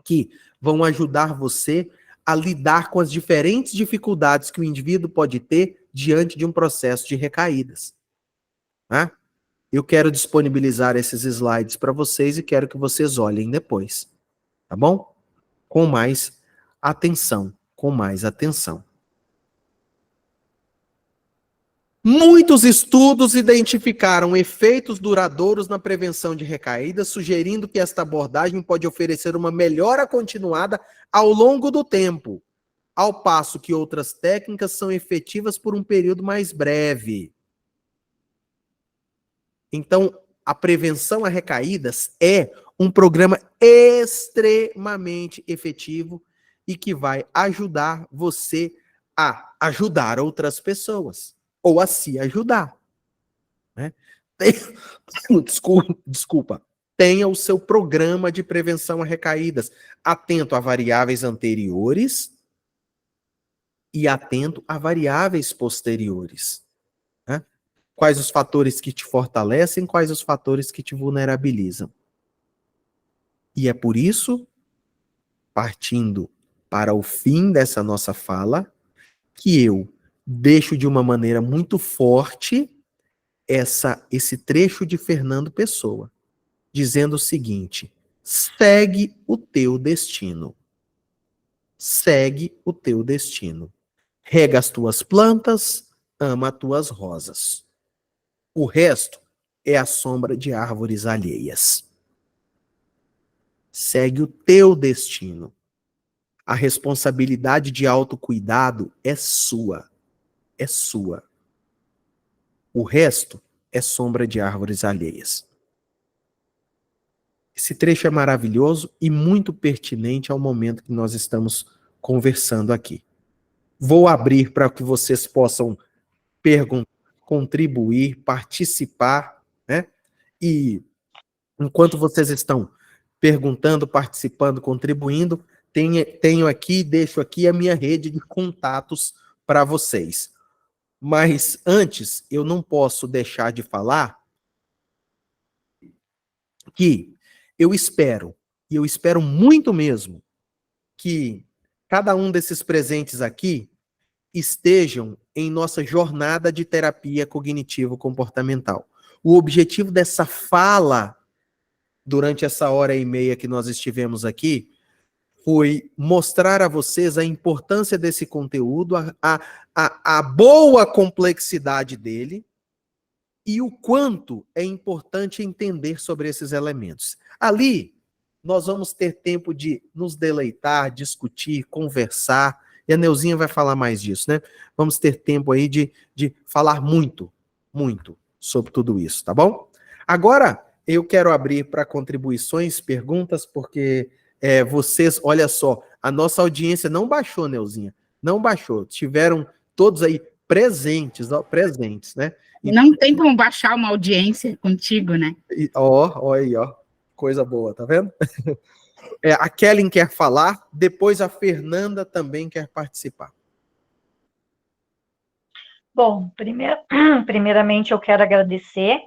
que vão ajudar você a lidar com as diferentes dificuldades que o indivíduo pode ter diante de um processo de recaídas. Tá? Eu quero disponibilizar esses slides para vocês e quero que vocês olhem depois. Tá bom? Com mais atenção, com mais atenção. Muitos estudos identificaram efeitos duradouros na prevenção de recaídas, sugerindo que esta abordagem pode oferecer uma melhora continuada ao longo do tempo, ao passo que outras técnicas são efetivas por um período mais breve. Então, a prevenção a recaídas é um programa extremamente efetivo e que vai ajudar você a ajudar outras pessoas. Ou a se ajudar. Né? Desculpa. Tenha o seu programa de prevenção a recaídas. Atento a variáveis anteriores e atento a variáveis posteriores. Né? Quais os fatores que te fortalecem, quais os fatores que te vulnerabilizam. E é por isso, partindo para o fim dessa nossa fala, que eu deixo de uma maneira muito forte esse trecho de Fernando Pessoa, dizendo o seguinte: segue o teu destino. Segue o teu destino. Rega as tuas plantas, ama as tuas rosas. O resto é a sombra de árvores alheias. Segue o teu destino. A responsabilidade de autocuidado é sua. É sua. O resto é sombra de árvores alheias. Esse trecho é maravilhoso e muito pertinente ao momento que nós estamos conversando aqui. Vou abrir para que vocês possam perguntar, contribuir, participar, né? E enquanto vocês estão perguntando, participando, contribuindo, tenho aqui, deixo aqui a minha rede de contatos para vocês. Mas antes, eu não posso deixar de falar que eu espero, e eu espero muito mesmo, que cada um desses presentes aqui estejam em nossa jornada de terapia cognitivo-comportamental. O objetivo dessa fala, durante essa hora e meia que nós estivemos aqui, foi mostrar a vocês a importância desse conteúdo, a boa complexidade dele e o quanto é importante entender sobre esses elementos. Ali, nós vamos ter tempo de nos deleitar, discutir, conversar, e a Neuzinha vai falar mais disso, né? Vamos ter tempo aí de falar muito sobre tudo isso, tá bom? Agora, eu quero abrir para contribuições, perguntas, porque vocês, olha só, a nossa audiência não baixou, Neuzinha, não baixou. Tiveram todos aí presentes, né? Não tem como baixar uma audiência contigo, né? Ó aí, ó, coisa boa, tá vendo? A Kellen quer falar, depois a Fernanda também quer participar. Bom, primeiramente eu quero agradecer,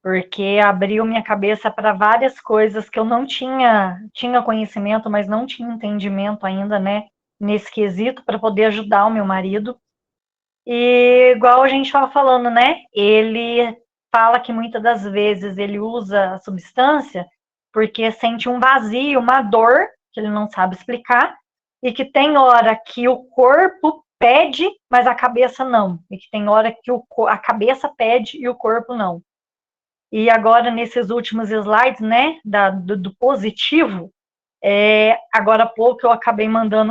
porque abriu minha cabeça para várias coisas que eu não tinha conhecimento, mas não tinha entendimento ainda, né, nesse quesito, para poder ajudar o meu marido. E igual a gente estava falando, né, ele fala que muitas das vezes ele usa a substância porque sente um vazio, uma dor, que ele não sabe explicar, e que tem hora que o corpo pede, mas a cabeça não, e que tem hora que a cabeça pede e o corpo não. E agora, nesses últimos slides, né, do positivo, agora há pouco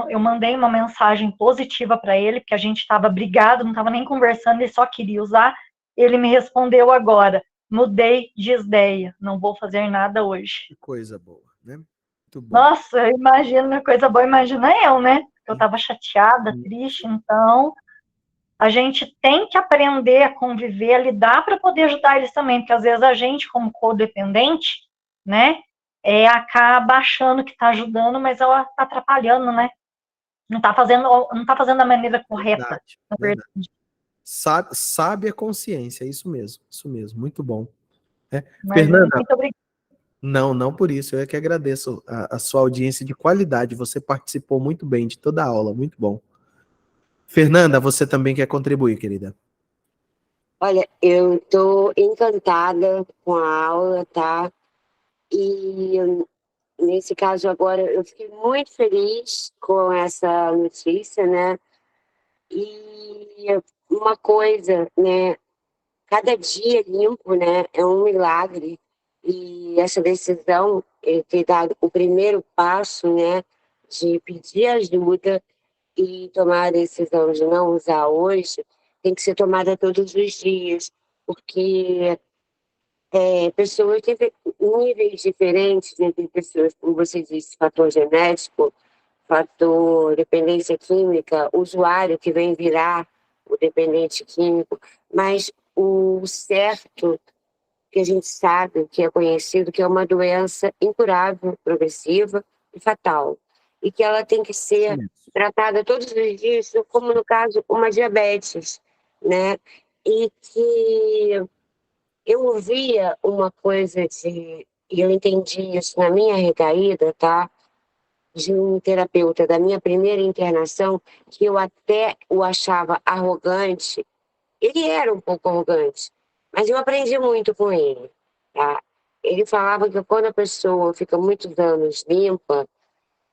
eu mandei uma mensagem positiva para ele, porque a gente estava brigado, não estava nem conversando, ele só queria usar. Ele me respondeu agora: mudei de ideia, não vou fazer nada hoje. Que coisa boa, né? Muito bom. Nossa, imagina, coisa boa, imagina eu, né? Eu estava chateada, triste, então a gente tem que aprender a conviver, a lidar para poder ajudar eles também, porque às vezes a gente, como codependente, né, acaba achando que está ajudando, mas ela está atrapalhando, né? Não está fazendo da maneira correta, na verdade. Sabe a consciência, isso mesmo, muito bom. Mas Fernanda, muito obrigada. não por isso. Eu é que agradeço a sua audiência de qualidade. Você participou muito bem de toda a aula, muito bom. Fernanda, você também quer contribuir, querida? Olha, eu estou encantada com a aula, tá? E nesse caso agora eu fiquei muito feliz com essa notícia, né? E uma coisa, né? Cada dia limpo, né? É um milagre. E essa decisão, ter dado o primeiro passo, né? De pedir ajuda e tomar a decisão de não usar hoje, tem que ser tomada todos os dias, porque pessoas têm níveis diferentes, né? Tem pessoas, como você disse, fator genético, fator dependência química, usuário que vem virar o dependente químico, mas o certo que a gente sabe, que é conhecido, que é uma doença incurável, progressiva e fatal, e que ela tem que ser tratada todos os dias, como no caso uma diabetes, né? E que eu ouvia uma coisa e eu entendi isso na minha recaída, tá? De um terapeuta da minha primeira internação, que eu até o achava arrogante. Ele era um pouco arrogante, mas eu aprendi muito com ele, tá? Ele falava que quando a pessoa fica muitos anos limpa,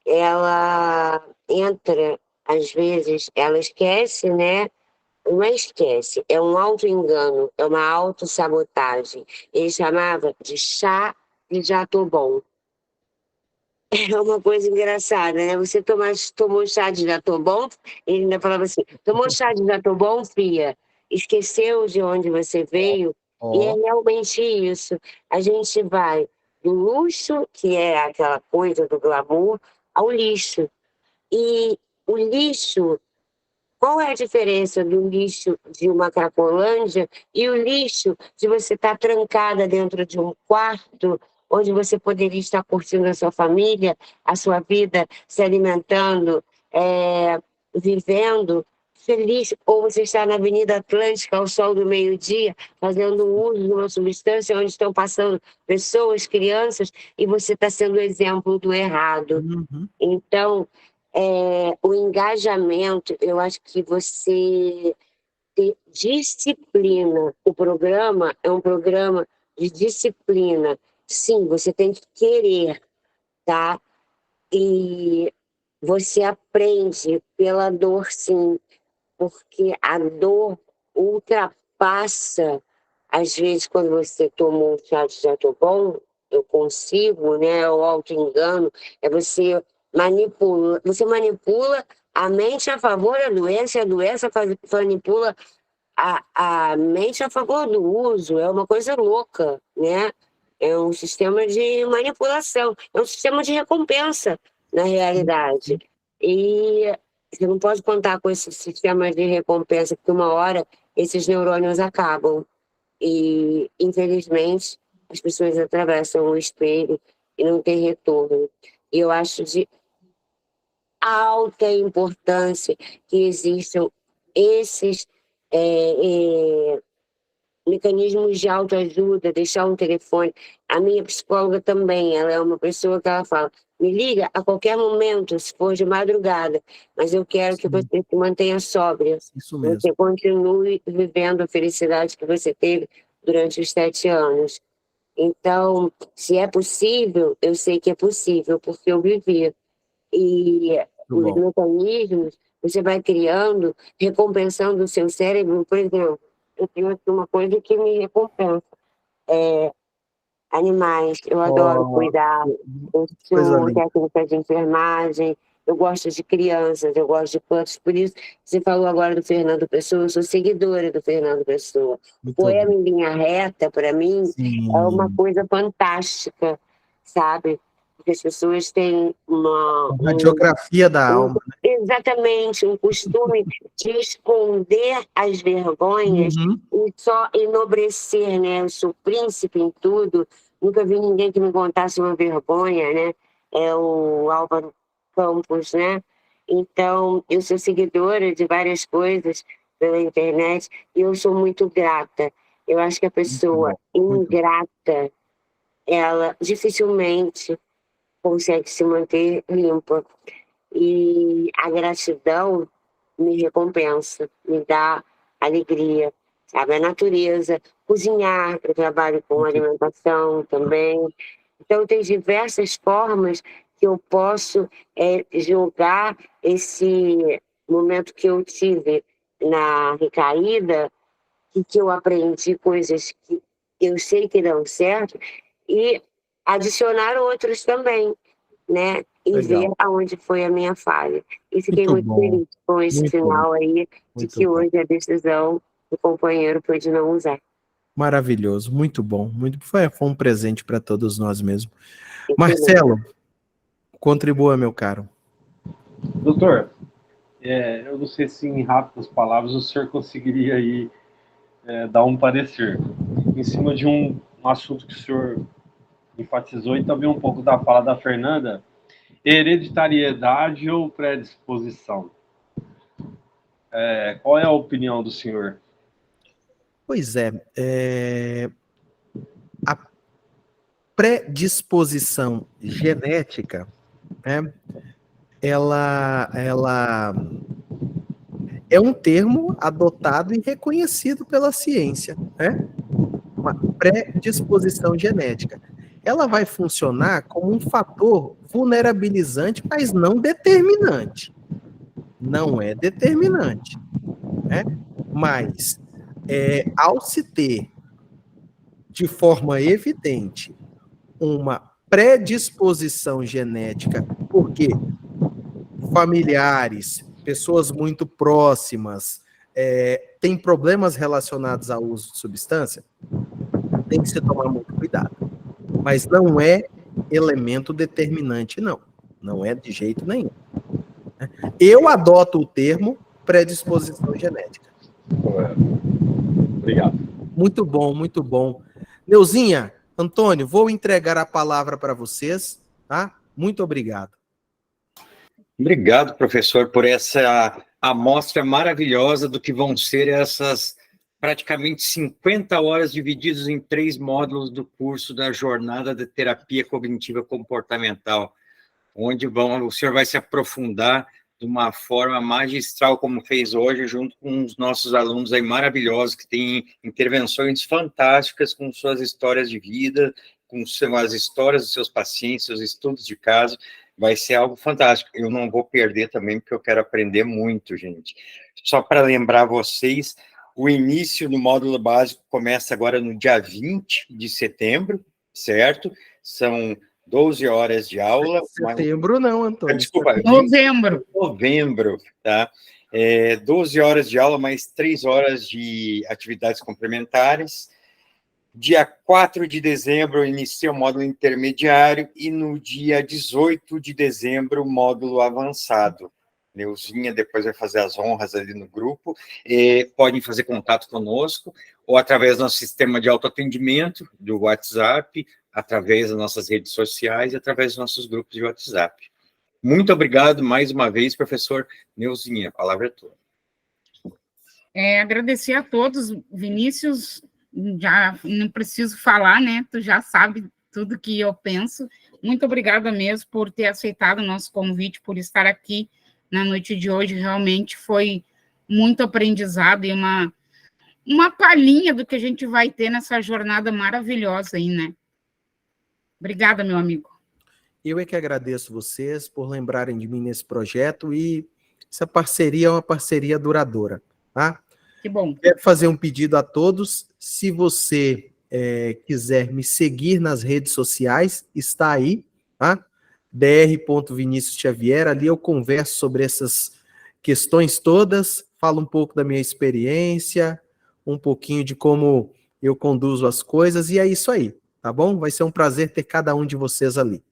ela entra, às vezes, ela esquece, né? Não é esquece, é um auto-engano, é uma autossabotagem. Ele chamava de chá de já tô bom. É uma coisa engraçada, né? Você tomou chá de já tô bom, ele ainda falava assim, tomou chá de já tô bom, fia? Esqueceu de onde você veio? E é realmente isso. A gente vai do luxo, que é aquela coisa do glamour, ao lixo. E o lixo, qual é a diferença do lixo de uma Cracolândia e o lixo de você estar trancada dentro de um quarto onde você poderia estar curtindo a sua família, a sua vida, se alimentando, vivendo feliz, ou você está na Avenida Atlântica ao sol do meio-dia, fazendo uso de uma substância onde estão passando pessoas, crianças, e você está sendo o exemplo do errado. Então, o engajamento, eu acho que você ter disciplina. O programa é um programa de disciplina. Sim, você tem que querer, tá? E você aprende pela dor, sim, porque a dor ultrapassa, às vezes, quando você tomou um chá de já tô bom, eu consigo, né? O auto-engano, você manipula a mente a favor da doença, e a doença manipula a mente a favor do uso. É uma coisa louca, né? É um sistema de manipulação, é um sistema de recompensa, na realidade. E você não pode contar com esse sistema de recompensa, porque uma hora esses neurônios acabam. E, infelizmente, as pessoas atravessam o espelho e não tem retorno. E eu acho de alta importância que existam esses mecanismos de autoajuda, deixar um telefone. A minha psicóloga também, ela é uma pessoa que ela fala, me liga a qualquer momento, se for de madrugada, mas eu quero que você se mantenha sóbria, Isso mesmo. você continue vivendo a felicidade que você teve durante os 7 anos. Então, se é possível, eu sei que é possível, porque eu vivi. E os mecanismos você vai criando, recompensando o seu cérebro. Por exemplo, eu tenho aqui uma coisa que me recompensa. Animais, eu adoro cuidar. Eu coisa sou linda. técnica de enfermagem, eu gosto de crianças, eu gosto de plantas. Por isso, você falou agora do Fernando Pessoa, eu sou seguidora do Fernando Pessoa. Muito Poema bom. em linha reta, para mim, é uma coisa fantástica, sabe? Porque as pessoas têm uma Radiografia da alma. exatamente, um costume de esconder as vergonhas e só enobrecer, né? Eu sou príncipe em tudo, nunca vi ninguém que me contasse uma vergonha, né? É o Álvaro Campos, né? Então, eu sou seguidora de várias coisas pela internet e eu sou muito grata. Eu acho que a pessoa ingrata, ela dificilmente consegue se manter limpa. E a gratidão me recompensa, me dá alegria, sabe? A natureza, cozinhar, eu trabalho com alimentação também. Então, tem diversas formas que eu posso jogar esse momento que eu tive na recaída, e que eu aprendi coisas que eu sei que dão certo, e adicionar outros também, né? E ver aonde foi a minha falha. E fiquei muito feliz com esse final aí, de que hoje a decisão do companheiro foi de não usar. Maravilhoso, muito bom. Foi um presente para todos nós mesmo. Marcelo, contribua, meu caro. Doutor, eu não sei se em rápidas palavras o senhor conseguiria aí dar um parecer em cima de um assunto que o senhor enfatizou e também um pouco da fala da Fernanda: hereditariedade ou predisposição? Qual é a opinião do senhor? Pois a predisposição genética, né, ela é um termo adotado e reconhecido pela ciência, né? Uma predisposição genética. Ela vai funcionar como um fator vulnerabilizante, mas não determinante. Não é determinante, né? Mas, ao se ter de forma evidente uma predisposição genética, porque familiares, pessoas muito próximas, têm problemas relacionados ao uso de substância, tem que se tomar muito cuidado. Mas não é elemento determinante, não. Não é de jeito nenhum. Eu adoto o termo predisposição genética. Obrigado. Muito bom, muito bom. Neuzinha, Antônio, vou entregar a palavra para vocês, tá? Muito obrigado. Obrigado, professor, por essa amostra maravilhosa do que vão ser essas praticamente 50 horas divididas em 3 módulos do curso da Jornada de Terapia Cognitiva Comportamental, onde o senhor vai se aprofundar de uma forma magistral, como fez hoje, junto com os nossos alunos aí maravilhosos, que têm intervenções fantásticas com suas histórias de vida, com as histórias dos seus pacientes, seus estudos de caso. Vai ser algo fantástico. Eu não vou perder também, porque eu quero aprender muito, gente. Só para lembrar vocês, o início do módulo básico começa agora no dia 20 de setembro, certo? São 12 horas de aula. Setembro não, Antônio. Desculpa. Novembro, tá? 12 horas de aula, mais 3 horas de atividades complementares. Dia 4 de dezembro, inicia o módulo intermediário e no dia 18 de dezembro, o módulo avançado. Neuzinha depois vai fazer as honras ali no grupo. Podem fazer contato conosco ou através do nosso sistema de autoatendimento, do WhatsApp, através das nossas redes sociais e através dos nossos grupos de WhatsApp. Muito obrigado mais uma vez, professor Neuzinha. A palavra é tua. Agradecer a todos, Vinícius. Já não preciso falar, né? Tu já sabe tudo que eu penso. Muito obrigada mesmo por ter aceitado o nosso convite, por estar aqui na noite de hoje. Realmente foi muito aprendizado e uma palhinha do que a gente vai ter nessa jornada maravilhosa aí, né? Obrigada, meu amigo. Eu é que agradeço vocês por lembrarem de mim nesse projeto, e essa parceria é uma parceria duradoura, tá? Que bom. Quero fazer um pedido a todos. Se você quiser me seguir nas redes sociais, está aí, tá? dr.Vinícius Xavier, ali eu converso sobre essas questões todas, falo um pouco da minha experiência, um pouquinho de como eu conduzo as coisas, e é isso aí, tá bom? Vai ser um prazer ter cada um de vocês ali.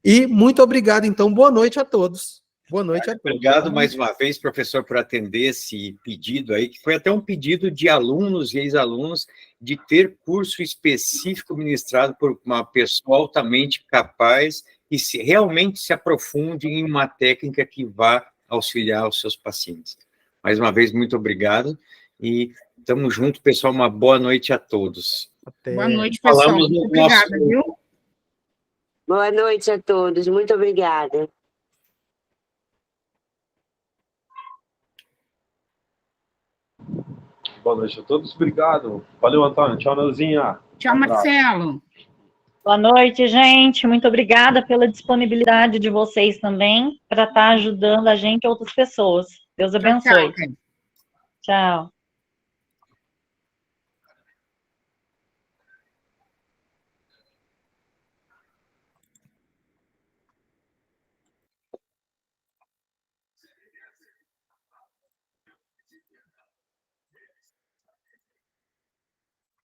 E muito obrigado, então, boa noite a todos. Boa noite a todos. Obrigado mais uma vez, professor, por atender esse pedido aí, que foi até um pedido de alunos e ex-alunos de ter curso específico ministrado por uma pessoa altamente capaz e realmente se aprofunde em uma técnica que vá auxiliar os seus pacientes. Mais uma vez, muito obrigado e Tamo junto, pessoal. Uma boa noite a todos. Até. Boa noite, pessoal. Falamos no Obrigada, nosso- viu? Boa noite a todos. Muito obrigada. Boa noite a todos. Obrigado. Valeu, Antônio. Tchau, Neuzinha. Tchau, Um abraço. Marcelo. Boa noite, gente. Muito obrigada pela disponibilidade de vocês também para estar ajudando a gente e outras pessoas. Deus Tchau, abençoe. tchau. Tchau.